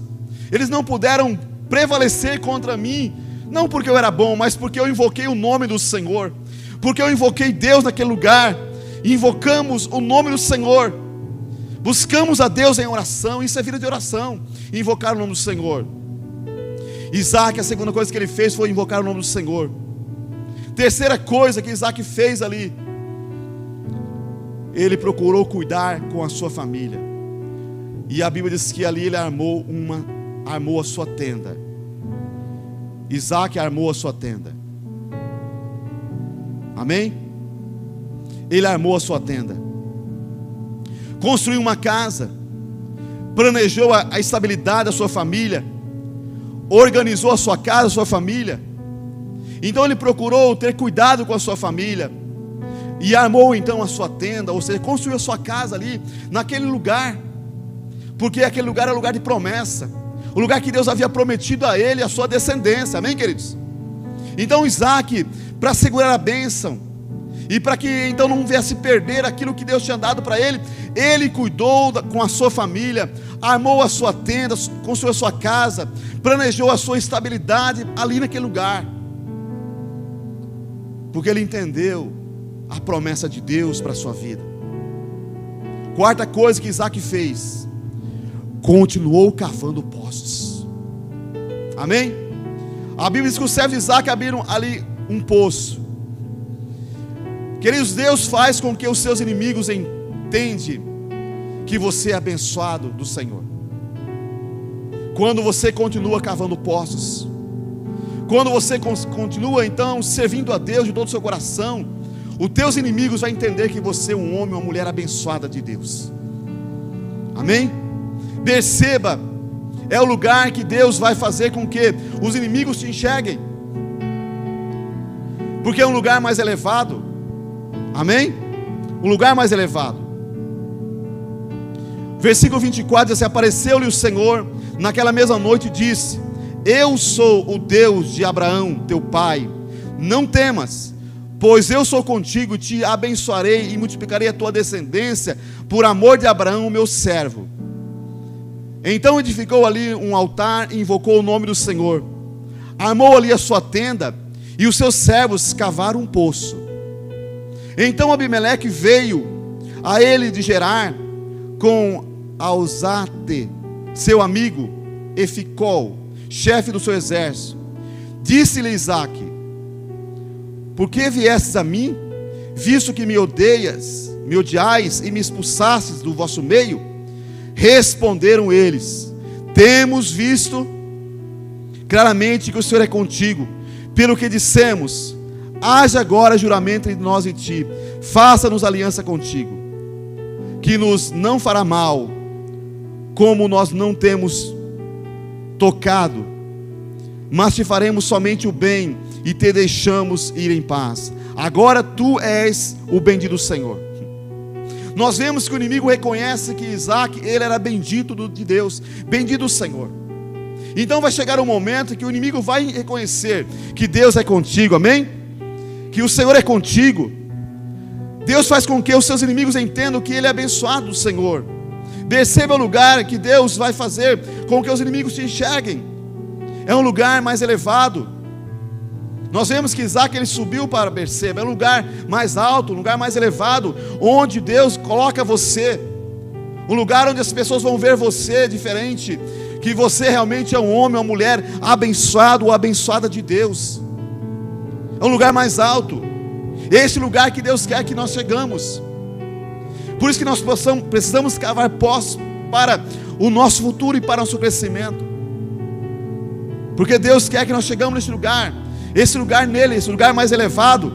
Eles não puderam prevalecer contra mim, não porque eu era bom, mas porque eu invoquei o nome do Senhor, porque eu invoquei Deus naquele lugar. Invocamos o nome do Senhor, buscamos a Deus em oração. Isso é vida de oração, invocar o nome do Senhor. Isaac, a segunda coisa que ele fez foi invocar o nome do Senhor. Terceira coisa que Isaac fez ali, ele procurou cuidar com a sua família. E a Bíblia diz que ali ele armou a sua tenda. Isaac armou a sua tenda. Amém? Ele armou a sua tenda, construiu uma casa, planejou a estabilidade da sua família, organizou a sua casa, a sua família. Então ele procurou ter cuidado com a sua família, e armou então a sua tenda, ou seja, construiu a sua casa ali, naquele lugar, porque aquele lugar era lugar de promessa, o lugar que Deus havia prometido a ele e a sua descendência. Amém, queridos? Então Isaac, para segurar a bênção, e para que então não viesse perder aquilo que Deus tinha dado para ele, ele cuidou com a sua família, armou a sua tenda, construiu a sua casa, planejou a sua estabilidade ali naquele lugar, porque ele entendeu a promessa de Deus para a sua vida. Quarta coisa que Isaac fez: continuou cavando poços. Amém? A Bíblia diz que os servos de Isaac abriram ali um poço. Queridos, Deus faz com que os seus inimigos entendam que você é abençoado do Senhor. Quando você continua cavando poços, quando você continua então servindo a Deus de todo o seu coração, os teus inimigos vão entender que você é um homem ou uma mulher abençoada de Deus. Amém? Perceba, é o lugar que Deus vai fazer com que os inimigos te enxerguem, porque é um lugar mais elevado. Amém? Um lugar mais elevado. Versículo 24 diz assim: apareceu-lhe o Senhor naquela mesma noite e disse: eu sou o Deus de Abraão teu pai, não temas, pois eu sou contigo, te abençoarei e multiplicarei a tua descendência por amor de Abraão meu servo. Então edificou ali um altar e invocou o nome do Senhor, armou ali a sua tenda, e os seus servos cavaram um poço. Então Abimeleque veio a ele de Gerar com Alzate, seu amigo, e Ficol, chefe do seu exército. Disse-lhe Isaac: por que viestes a mim, visto que me odiais e me expulsastes do vosso meio? Responderam eles: temos visto claramente que o Senhor é contigo, pelo que dissemos: haja agora juramento entre nós e ti, faça-nos aliança contigo, que nos não fará mal, como nós não temos tocado, mas te faremos somente o bem, e te deixamos ir em paz. Agora tu és o bendito do Senhor. Nós vemos que o inimigo reconhece que Isaac, ele era bendito de Deus, bendito do Senhor. Então vai chegar um momento que o inimigo vai reconhecer que Deus é contigo, amém? Que o Senhor é contigo. Deus faz com que os seus inimigos entendam que ele é abençoado do Senhor. Perceba o lugar que Deus vai fazer com que os inimigos te enxerguem. É um lugar mais elevado. Nós vemos que Isaac, ele subiu para Berseba, é um lugar mais alto, um lugar mais elevado, onde Deus coloca você, um lugar onde as pessoas vão ver você diferente. que você realmente é um homem ou uma mulher abençoado ou abençoada de Deus. É um lugar mais alto. Esse lugar que Deus quer que nós chegamos. Por isso que nós precisamos cavar poços para o nosso futuro e para o nosso crescimento. Porque Deus quer que nós chegamos nesse lugar. Esse lugar nele, esse lugar mais elevado.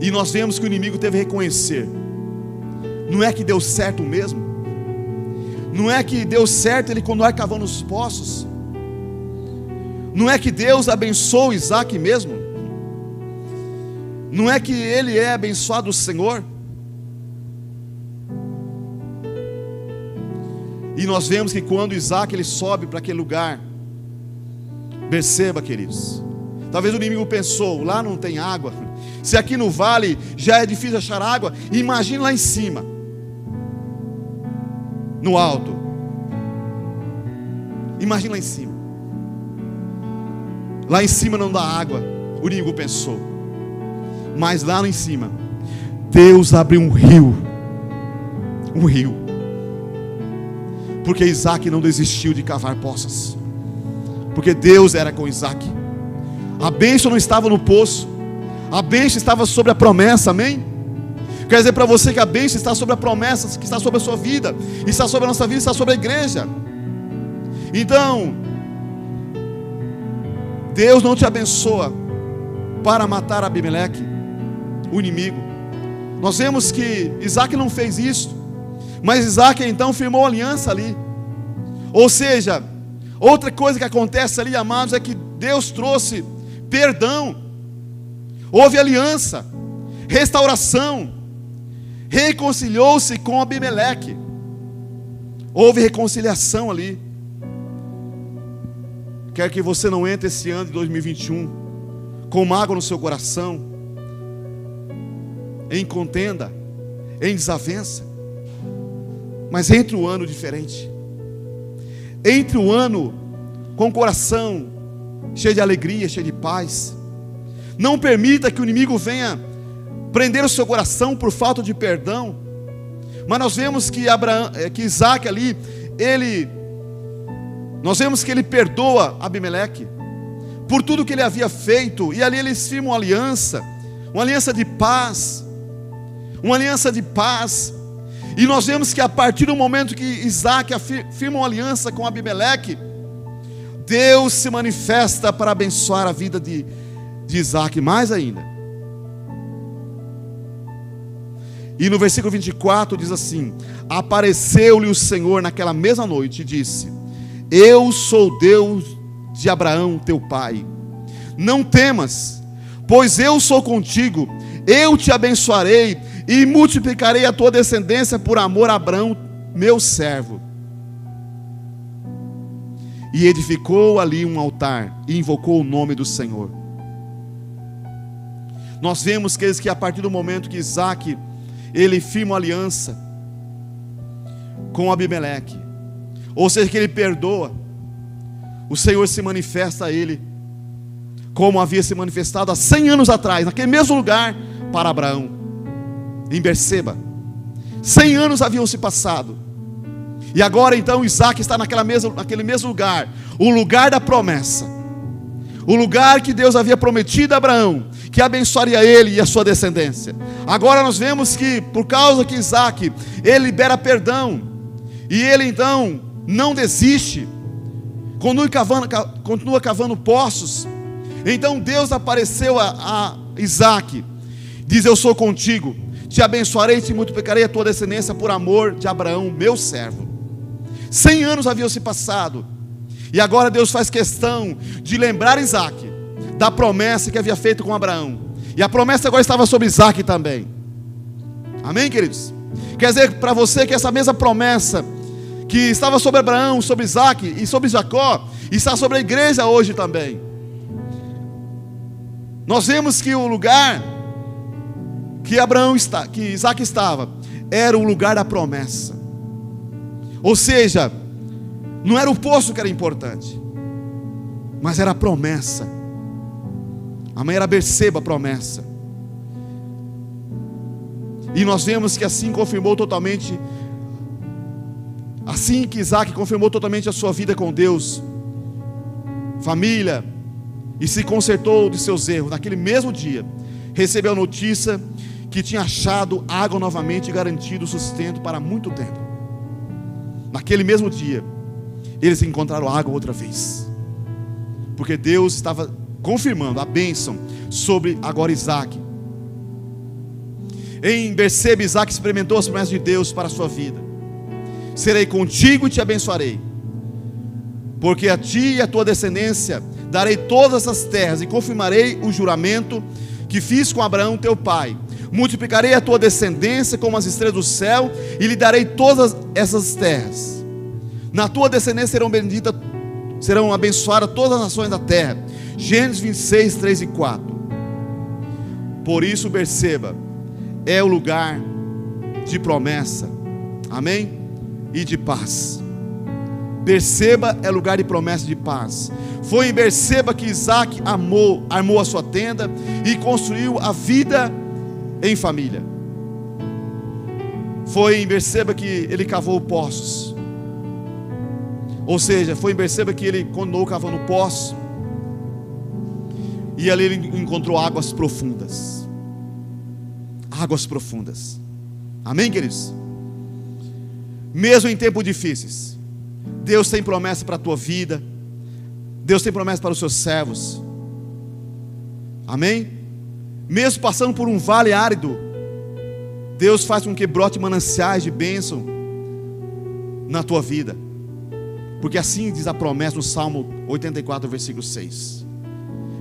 E nós vemos que o inimigo teve que reconhecer. Não é que deu certo mesmo. Não é que deu certo ele continuar cavando os poços. Não é que Deus abençoou Isaac mesmo. Não é que ele é abençoado do Senhor. E nós vemos que quando Isaac ele sobe para aquele lugar, perceba, queridos, talvez o inimigo pensou, lá não tem água. Se aqui no vale já é difícil achar água, imagine lá em cima, no alto. Imagine lá em cima. Lá em cima não dá água, o inimigo pensou. Mas lá em cima, Deus abriu um rio. Um rio. Porque Isaac não desistiu de cavar poças. Porque Deus era com Isaac. A bênção não estava no poço. A bênção estava sobre a promessa, amém? Quer dizer para você que a bênção está sobre a promessa, que está sobre a sua vida, está sobre a nossa vida, está sobre a igreja. Então, Deus não te abençoa para matar Abimeleque, o inimigo. Nós vemos que Isaac não fez isso, mas Isaac então firmou aliança ali. Ou seja, outra coisa que acontece ali, amados, é que Deus trouxe perdão. Houve aliança, restauração, reconciliou-se com Abimeleque. Houve reconciliação ali. Quero que você não entre esse ano de 2021 com mágoa no seu coração, em contenda, em desavença, mas entre um ano diferente. Entre um ano com o coração cheio de alegria, cheio de paz. Não permita que o inimigo venha prender o seu coração por falta de perdão. Mas nós vemos que Isaac ali, nós vemos que ele perdoa Abimeleque por tudo que ele havia feito. E ali eles firmam uma aliança de paz. Uma aliança de paz. E nós vemos que a partir do momento que Isaac firma uma aliança com Abimeleque, Deus se manifesta para abençoar a vida de Isaac mais ainda. E no versículo 24 diz assim: apareceu-lhe o Senhor naquela mesma noite e disse: eu sou Deus de Abraão teu pai, não temas, pois eu sou contigo, eu te abençoarei e multiplicarei a tua descendência por amor a Abraão meu servo. E edificou ali um altar e invocou o nome do Senhor. Nós vemos que a partir do momento que Isaac ele firma uma aliança com Abimeleque, ou seja, que ele perdoa, o Senhor se manifesta a ele como havia se manifestado há 100 anos atrás, naquele mesmo lugar, para Abraão, em Berseba. 100 anos haviam se passado, e agora então Isaac está naquele mesmo lugar, o lugar da promessa, o lugar que Deus havia prometido a Abraão, que abençoaria ele e a sua descendência. Agora nós vemos que, por causa que Isaac, ele libera perdão, e ele então não desiste, continua cavando poços. Então Deus apareceu a Isaac, diz: eu sou contigo, te abençoarei e te multiplicarei a tua descendência por amor de Abraão meu servo. 100 anos haviam se passado, e agora Deus faz questão de lembrar Isaac da promessa que havia feito com Abraão, e a promessa agora estava sobre Isaac também. Amém, queridos? Quer dizer para você que essa mesma promessa que estava sobre Abraão, sobre Isaac e sobre Jacó, está sobre a igreja hoje também. Nós vemos que o lugar que Isaac estava, era o lugar da promessa. Ou seja, não era o poço que era importante, mas era a promessa. A mãe era Berseba, a promessa. E nós vemos que assim confirmou totalmente Assim que Isaac confirmou totalmente a sua vida com Deus, família, e se consertou de seus erros, naquele mesmo dia, recebeu a notícia que tinha achado água novamente e garantido o sustento para muito tempo. Naquele mesmo dia, eles encontraram água outra vez, porque Deus estava confirmando a bênção sobre agora Isaac. Em Berseba, Isaac experimentou as promessas de Deus para a sua vida. Serei contigo e te abençoarei, porque a ti e a tua descendência darei todas as terras, e confirmarei o juramento que fiz com Abraão teu pai. Multiplicarei a tua descendência como as estrelas do céu, e lhe darei todas essas terras. Na tua descendência serão benditas, serão abençoadas todas as nações da terra. Gênesis 26, 3 e 4. Por isso Berseba é o lugar de promessa, amém? E de paz. Berseba é lugar de promessa e de paz. Foi em Berseba que Isaac armou a sua tenda e construiu a vida em família. Foi em Berseba que ele cavou poços. Ou seja, foi em Berseba que ele continuou cavando poços, e ali ele encontrou águas profundas. Águas profundas. Amém, queridos? Mesmo em tempos difíceis, Deus tem promessa para a tua vida. Deus tem promessa para os seus servos. Amém? Mesmo passando por um vale árido, Deus faz com que brote mananciais de bênção na tua vida, porque assim diz a promessa no Salmo 84, versículo 6.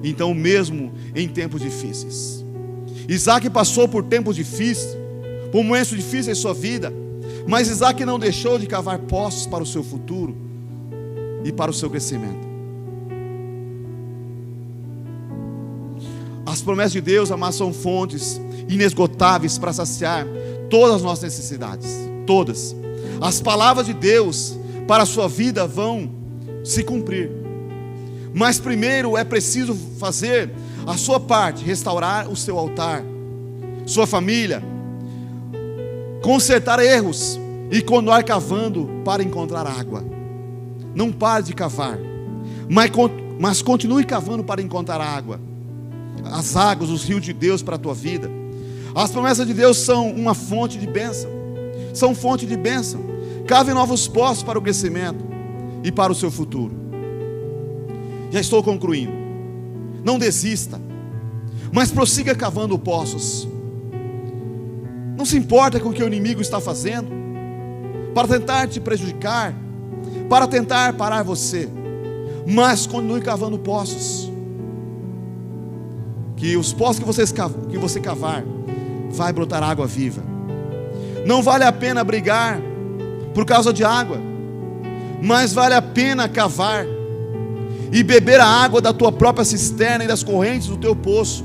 Então, mesmo em tempos difíceis, Isaac passou por tempos difíceis, por momentos difíceis em sua vida, mas Isaac não deixou de cavar poços para o seu futuro e para o seu crescimento. As promessas de Deus, amados, são fontes inesgotáveis para saciar todas as nossas necessidades. Todas. As palavras de Deus para a sua vida vão se cumprir. Mas primeiro é preciso fazer a sua parte, restaurar o seu altar, sua família, consertar erros e continuar cavando para encontrar água. Não pare de cavar, mas continue cavando para encontrar água. As águas, os rios de Deus para a tua vida. As promessas de Deus são uma fonte de bênção. São fonte de bênção. Cave novos poços para o crescimento e para o seu futuro. Já estou concluindo. Não desista, mas prossiga cavando poços. Não se importa com o que o inimigo está fazendo para tentar te prejudicar, para tentar parar você, mas continue cavando poços. Que os poços que você cavar, vai brotar água viva. Não vale a pena brigar por causa de água, mas vale a pena cavar e beber a água da tua própria cisterna e das correntes do teu poço.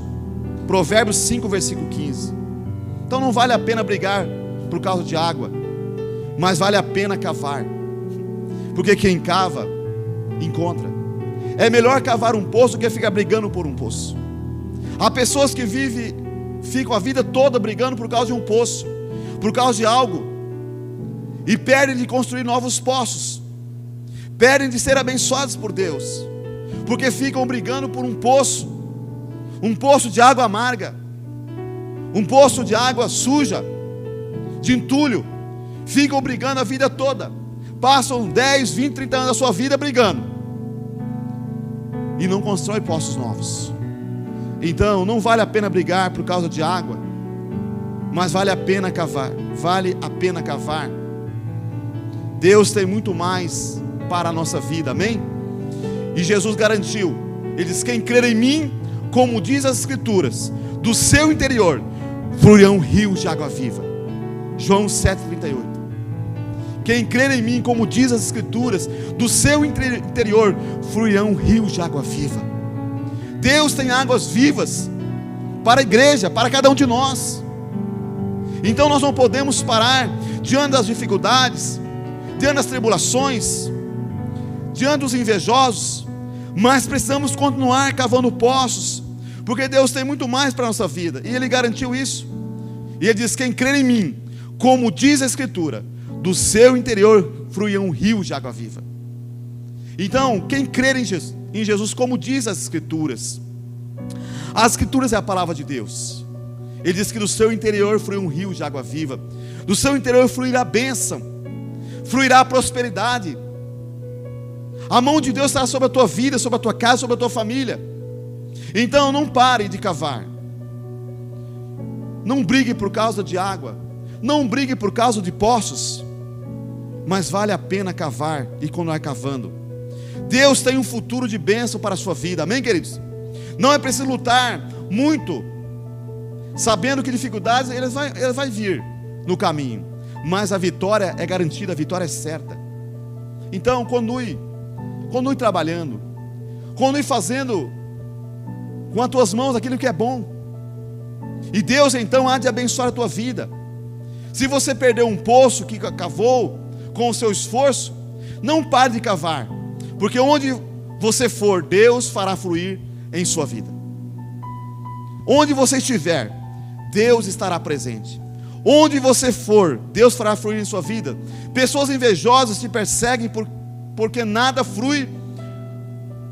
Provérbios 5, versículo 15. Então não vale a pena brigar por causa de água, mas vale a pena cavar, porque quem cava, encontra. É melhor cavar um poço do que ficar brigando por um poço. Há pessoas que ficam a vida toda brigando por causa de um poço, por causa de algo, e perdem de construir novos poços, perdem de ser abençoados por Deus, porque ficam brigando por um poço de água amarga, um poço de água suja, de entulho. Ficam brigando a vida toda, passam 10, 20, 30 anos da sua vida brigando, e não constroem poços novos. Então não vale a pena brigar por causa de água, mas vale a pena cavar. Vale a pena cavar. Deus tem muito mais para a nossa vida, amém? E Jesus garantiu, Ele diz: quem crer em mim, como diz as Escrituras, do seu interior fluirão rios de água viva. João 7,38. Quem crer em mim, como diz as Escrituras, do seu interior fluirão rios de água viva. Deus tem águas vivas para a igreja, para cada um de nós. Então nós não podemos parar diante das dificuldades, diante das tribulações, diante dos invejosos, mas precisamos continuar cavando poços, porque Deus tem muito mais para a nossa vida, e Ele garantiu isso. E Ele diz: quem crer em mim, como diz a Escritura, do seu interior fluía um rio de água viva. Então, quem crer em Jesus, como diz as Escrituras é a palavra de Deus. Ele diz que do seu interior flui um rio de água viva, do seu interior fluirá a bênção, fluirá a prosperidade. A mão de Deus estará sobre a tua vida, sobre a tua casa, sobre a tua família. Então não pare de cavar. Não brigue por causa de água, não brigue por causa de poços, mas vale a pena cavar e continuar cavando. Deus tem um futuro de bênção para a sua vida, amém, queridos? Não é preciso lutar muito, sabendo que dificuldades ele vai vir no caminho, mas a vitória é garantida, a vitória é certa. Então continue trabalhando, continue fazendo com as tuas mãos aquilo que é bom, e Deus então há de abençoar a tua vida. Se você perdeu um poço que cavou com o seu esforço, não pare de cavar, porque onde você for, Deus fará fluir em sua vida. Onde você estiver, Deus estará presente. Onde você for, Deus fará fluir em sua vida. Pessoas invejosas te perseguem porque nada flui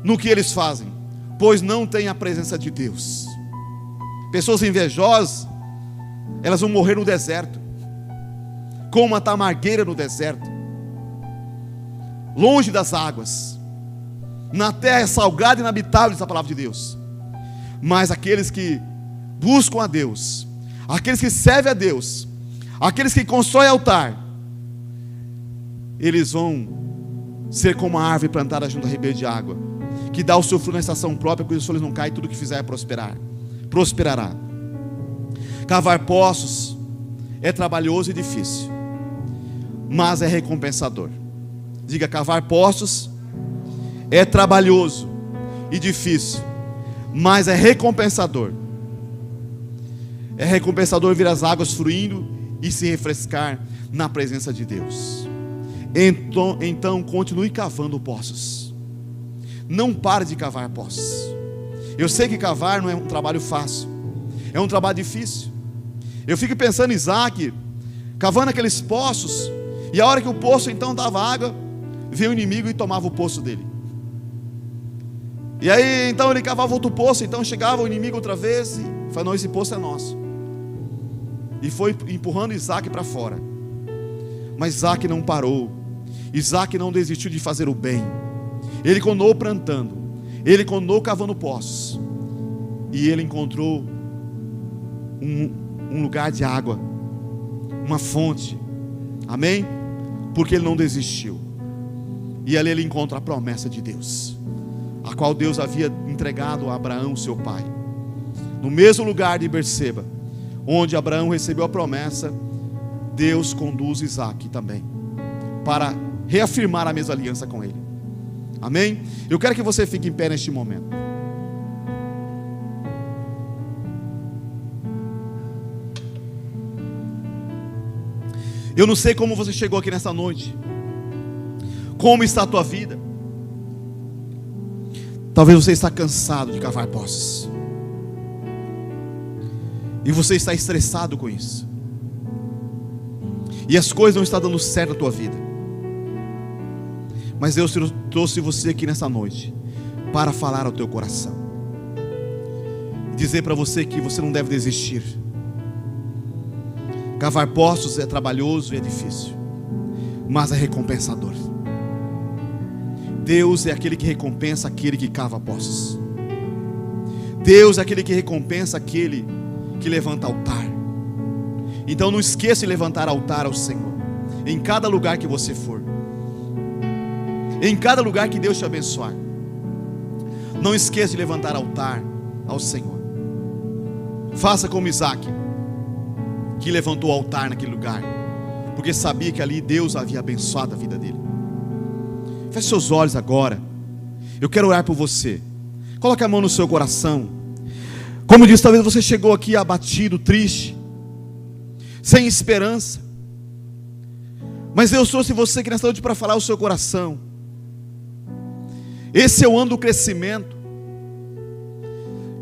no que eles fazem, pois não tem a presença de Deus. Pessoas invejosas, elas vão morrer no deserto, como uma tamargueira no deserto, longe das águas, na terra salgada e inabitável, diz a palavra de Deus. Mas aqueles que buscam a Deus, aqueles que servem a Deus, aqueles que constroem altar, eles vão ser como uma árvore plantada junto a ribeiro de água, que dá o seu fruto na estação própria, cujas folhas não caem, tudo que fizer prosperará. Cavar poços é trabalhoso e difícil, mas é recompensador. Diga: cavar poços é trabalhoso e difícil, mas é recompensador. É recompensador ver as águas fluindo e se refrescar na presença de Deus. Então continue cavando poços. Não pare de cavar poços. Eu sei que cavar não é um trabalho fácil, é um trabalho difícil. Eu fico pensando em Isaac cavando aqueles poços, e a hora que o poço então dava água, veio o inimigo e tomava o poço dele. E aí então ele cavava outro poço, então chegava o inimigo outra vez e falou: não, esse poço é nosso. E foi empurrando Isaac para fora. Mas Isaac não parou. Isaac não desistiu de fazer o bem. Ele continuou plantando, ele continuou cavando poços, e ele encontrou um lugar de água, uma fonte, amém? Porque ele não desistiu. E ali ele encontra a promessa de Deus, a qual Deus havia entregado a Abraão, seu pai. No mesmo lugar de Berseba, onde Abraão recebeu a promessa, Deus conduz Isaac também, para reafirmar a mesma aliança com ele. Amém? Eu quero que você fique em pé neste momento. Eu não sei como você chegou aqui nessa noite, como está a tua vida. Talvez você está cansado de cavar poços, e você está estressado com isso, e as coisas não estão dando certo na tua vida. Mas Deus trouxe você aqui nessa noite para falar ao teu coração, dizer para você que você não deve desistir. Cavar poços é trabalhoso e é difícil, mas é recompensador. Deus é aquele que recompensa aquele que cava poços. Deus é aquele que recompensa aquele que levanta altar. Então não esqueça de levantar altar ao Senhor, em cada lugar que você for, em cada lugar que Deus te abençoar. Não esqueça de levantar altar ao Senhor. Faça como Isaac, que levantou altar naquele lugar, porque sabia que ali Deus havia abençoado a vida dele. Feche seus olhos agora. Eu quero orar por você. Coloque a mão no seu coração. Como eu disse, talvez você chegou aqui abatido, triste, sem esperança, mas Deus trouxe você aqui nessa noite para falar o seu coração. Esse é o ano do crescimento.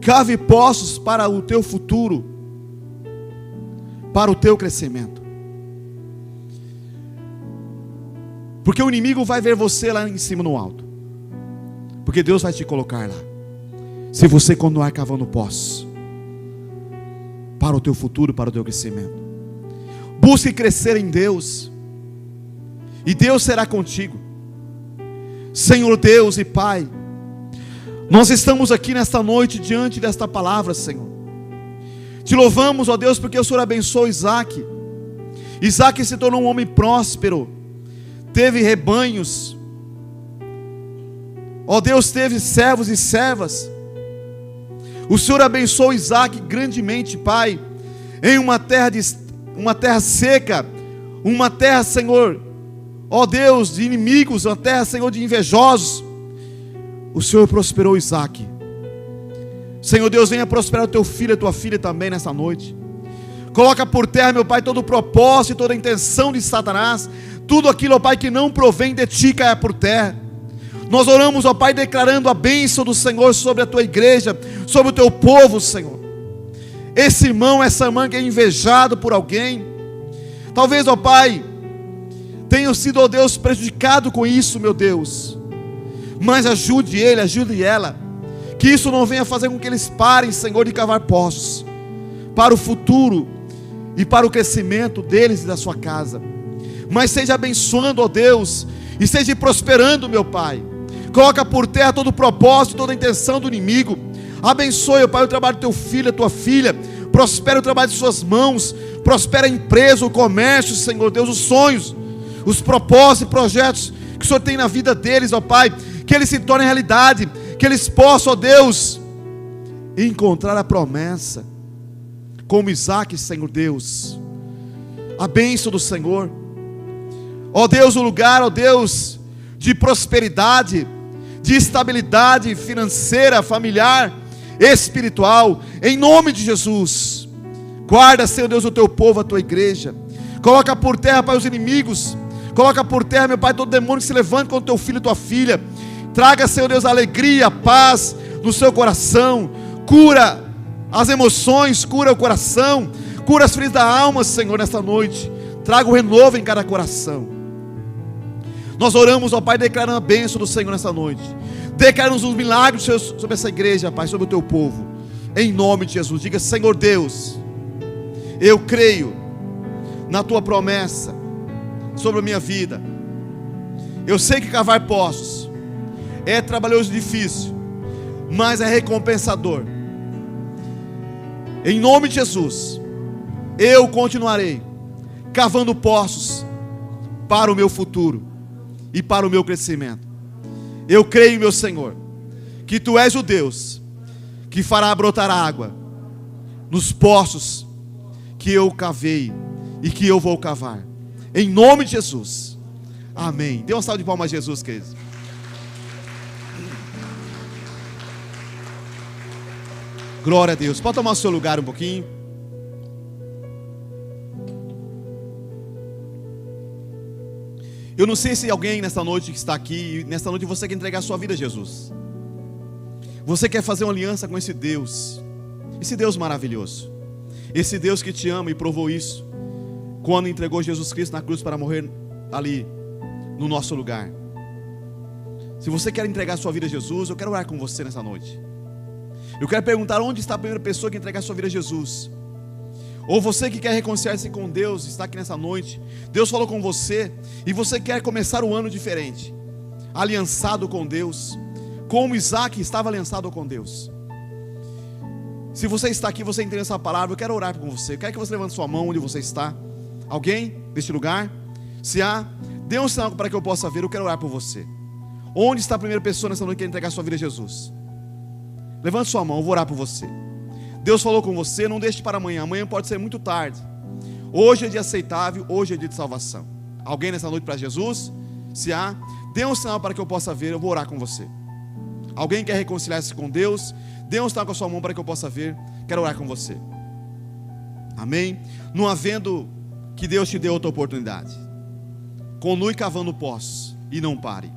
Cave poços para o teu futuro, para o teu crescimento. Porque o inimigo vai ver você lá em cima no alto. Porque Deus vai te colocar lá. Se você continuar cavando poços para o teu futuro, para o teu crescimento. Busque crescer em Deus. E Deus será contigo. Senhor Deus e Pai, nós estamos aqui nesta noite diante desta palavra, Senhor. Te louvamos, ó Deus, porque o Senhor abençoou Isaac. Isaac se tornou um homem próspero. Teve rebanhos. Ó Deus, teve servos e servas. O Senhor abençoou Isaac grandemente, Pai, em uma terra seca, uma terra, Senhor, ó Deus, de inimigos, uma terra, Senhor, de invejosos. O Senhor prosperou Isaac. Senhor Deus, venha prosperar o teu filho e a tua filha também nessa noite. Coloca por terra, meu Pai, todo o propósito e toda a intenção de Satanás. Tudo aquilo, ó Pai, que não provém de ti, caia por terra. Nós oramos, ó Pai, declarando a bênção do Senhor sobre a tua igreja, sobre o teu povo, Senhor. Esse irmão, essa irmã que é invejado por alguém, talvez, ó Pai, tenham sido, ó Deus, prejudicado com isso, meu Deus. Mas ajude ele, ajude ela. Que isso não venha fazer com que eles parem, Senhor, de cavar poços para o futuro e para o crescimento deles e da sua casa. Mas seja abençoando, ó Deus, e seja prosperando, meu Pai. Coloca por terra todo o propósito, toda a intenção do inimigo. Abençoe, ó Pai, o trabalho do teu filho, a tua filha. Prospera o trabalho de suas mãos. Prospera a empresa, o comércio, Senhor Deus, os sonhos, os propósitos e projetos que o Senhor tem na vida deles, ó Pai. Que eles se tornem realidade. Que eles possam, ó Deus, encontrar a promessa, como Isaac, Senhor Deus. A bênção do Senhor. Ó Deus, o lugar, ó Deus, de prosperidade, de estabilidade financeira, familiar, espiritual, em nome de Jesus. Guarda, Senhor Deus, o teu povo, a tua igreja. Coloca por terra, Pai, os inimigos. Coloca por terra, meu Pai, todo demônio que se levanta contra o teu filho e tua filha. Traga, Senhor Deus, alegria, paz no seu coração. Cura as emoções, cura o coração, cura as feridas da alma, Senhor, nesta noite. Traga o renovo em cada coração. Nós oramos, ó Pai, declarando a bênção do Senhor nessa noite. Declaramos os milagres sobre essa igreja, Pai, sobre o teu povo. Em nome de Jesus. Diga: Senhor Deus, eu creio na tua promessa sobre a minha vida. Eu sei que cavar poços é trabalhoso e difícil, mas é recompensador. Em nome de Jesus, eu continuarei cavando poços para o meu futuro e para o meu crescimento. Eu creio, meu Senhor, que Tu és o Deus que fará brotar água nos poços que eu cavei e que eu vou cavar. Em nome de Jesus. Amém. Dê uma salva de palmas a Jesus, queridos. Glória a Deus. Pode tomar o seu lugar um pouquinho. Eu não sei se alguém nesta noite que está aqui, nesta noite você quer entregar a sua vida a Jesus. Você quer fazer uma aliança com esse Deus maravilhoso. Esse Deus que te ama e provou isso quando entregou Jesus Cristo na cruz para morrer ali no nosso lugar. Se você quer entregar a sua vida a Jesus, eu quero orar com você nessa noite. Eu quero perguntar: onde está a primeira pessoa que entregar a sua vida a Jesus? Ou você que quer reconciliar-se com Deus, está aqui nessa noite, Deus falou com você, e você quer começar o ano diferente, aliançado com Deus, como Isaac estava aliançado com Deus. Se você está aqui, você entende essa palavra, eu quero orar com você. Eu quero que você levante sua mão onde você está. Alguém neste lugar? Se há, dê um sinal para que eu possa ver. Eu quero orar por você. Onde está a primeira pessoa nessa noite que quer entregar a sua vida a Jesus? Levante sua mão, eu vou orar por você. Deus falou com você, não deixe para amanhã. Amanhã pode ser muito tarde. Hoje é dia aceitável, hoje é dia de salvação. Alguém nessa noite para Jesus? Se há, dê um sinal para que eu possa ver, eu vou orar com você. Alguém quer reconciliar-se com Deus? Dê um sinal com a sua mão para que eu possa ver. Quero orar com você. Amém? Não havendo, que Deus te dê outra oportunidade. Continue cavando poços e não pare.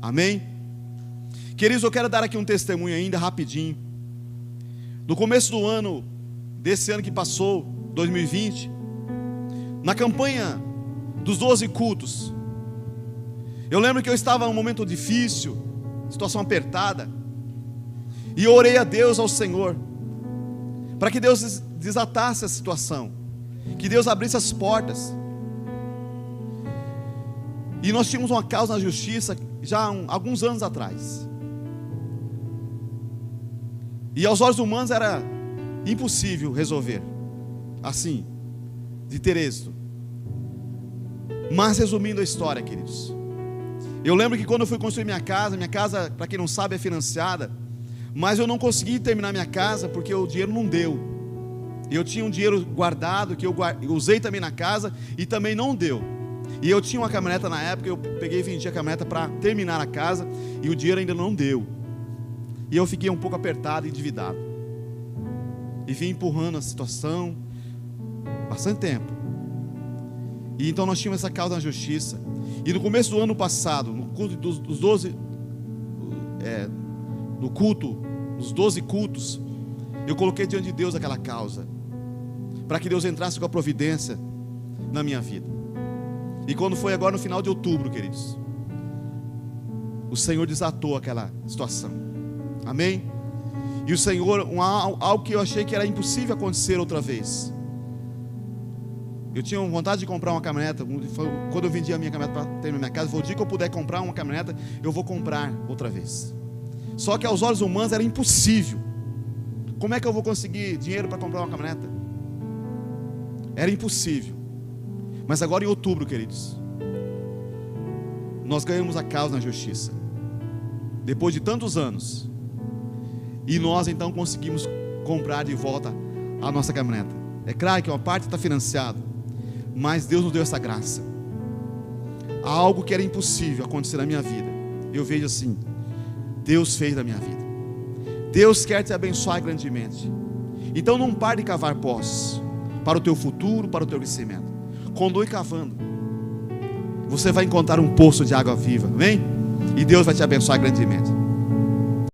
Amém? Queridos, eu quero dar aqui um testemunho ainda rapidinho. No começo do ano, desse ano que passou, 2020, na campanha dos 12 cultos, Eu lembro que eu estava num momento difícil, situação apertada, e eu orei a Deus, ao Senhor, para que Deus desatasse a situação, que Deus abrisse as portas. E nós tínhamos uma causa na justiça já há alguns anos atrás, e aos olhos humanos era impossível resolver assim, de ter êxito. Mas resumindo a história, queridos, eu lembro que quando eu fui construir minha casa, para quem não sabe, é financiada, mas eu não consegui terminar minha casa porque o dinheiro não deu. Eu tinha um dinheiro guardado que eu usei também na casa e também não deu. E eu tinha uma caminhoneta na época, eu peguei e vendi a caminhoneta para terminar a casa e o dinheiro ainda não deu. E eu fiquei um pouco apertado e endividado. E vim empurrando a situação bastante tempo. E então nós tínhamos essa causa na justiça. E no começo do ano passado, no culto dos 12, no culto, nos 12 cultos, eu coloquei diante de Deus aquela causa, para que Deus entrasse com a providência na minha vida. E quando foi agora no final de outubro, queridos, o Senhor desatou aquela situação. Amém? E o Senhor, algo que eu achei que era impossível acontecer outra vez. Eu tinha vontade de comprar uma caminhoneta. Quando eu vendi a minha caminhoneta para ter na minha casa, foi o dia que eu puder comprar uma caminhoneta, eu vou comprar outra vez. Só que aos olhos humanos era impossível. Como é que eu vou conseguir dinheiro para comprar uma caminhoneta? Era impossível. Mas agora em outubro, queridos, nós ganhamos a causa na justiça, depois de tantos anos. E nós então conseguimos comprar de volta a nossa caminhoneta. É claro que uma parte está financiada, mas Deus nos deu essa graça. Algo que era impossível acontecer na minha vida, eu vejo assim, Deus fez na minha vida. Deus quer te abençoar grandemente. Então não pare de cavar poços para o teu futuro, para o teu crescimento. Continue cavando. Você vai encontrar um poço de água viva, amém? E Deus vai te abençoar grandemente.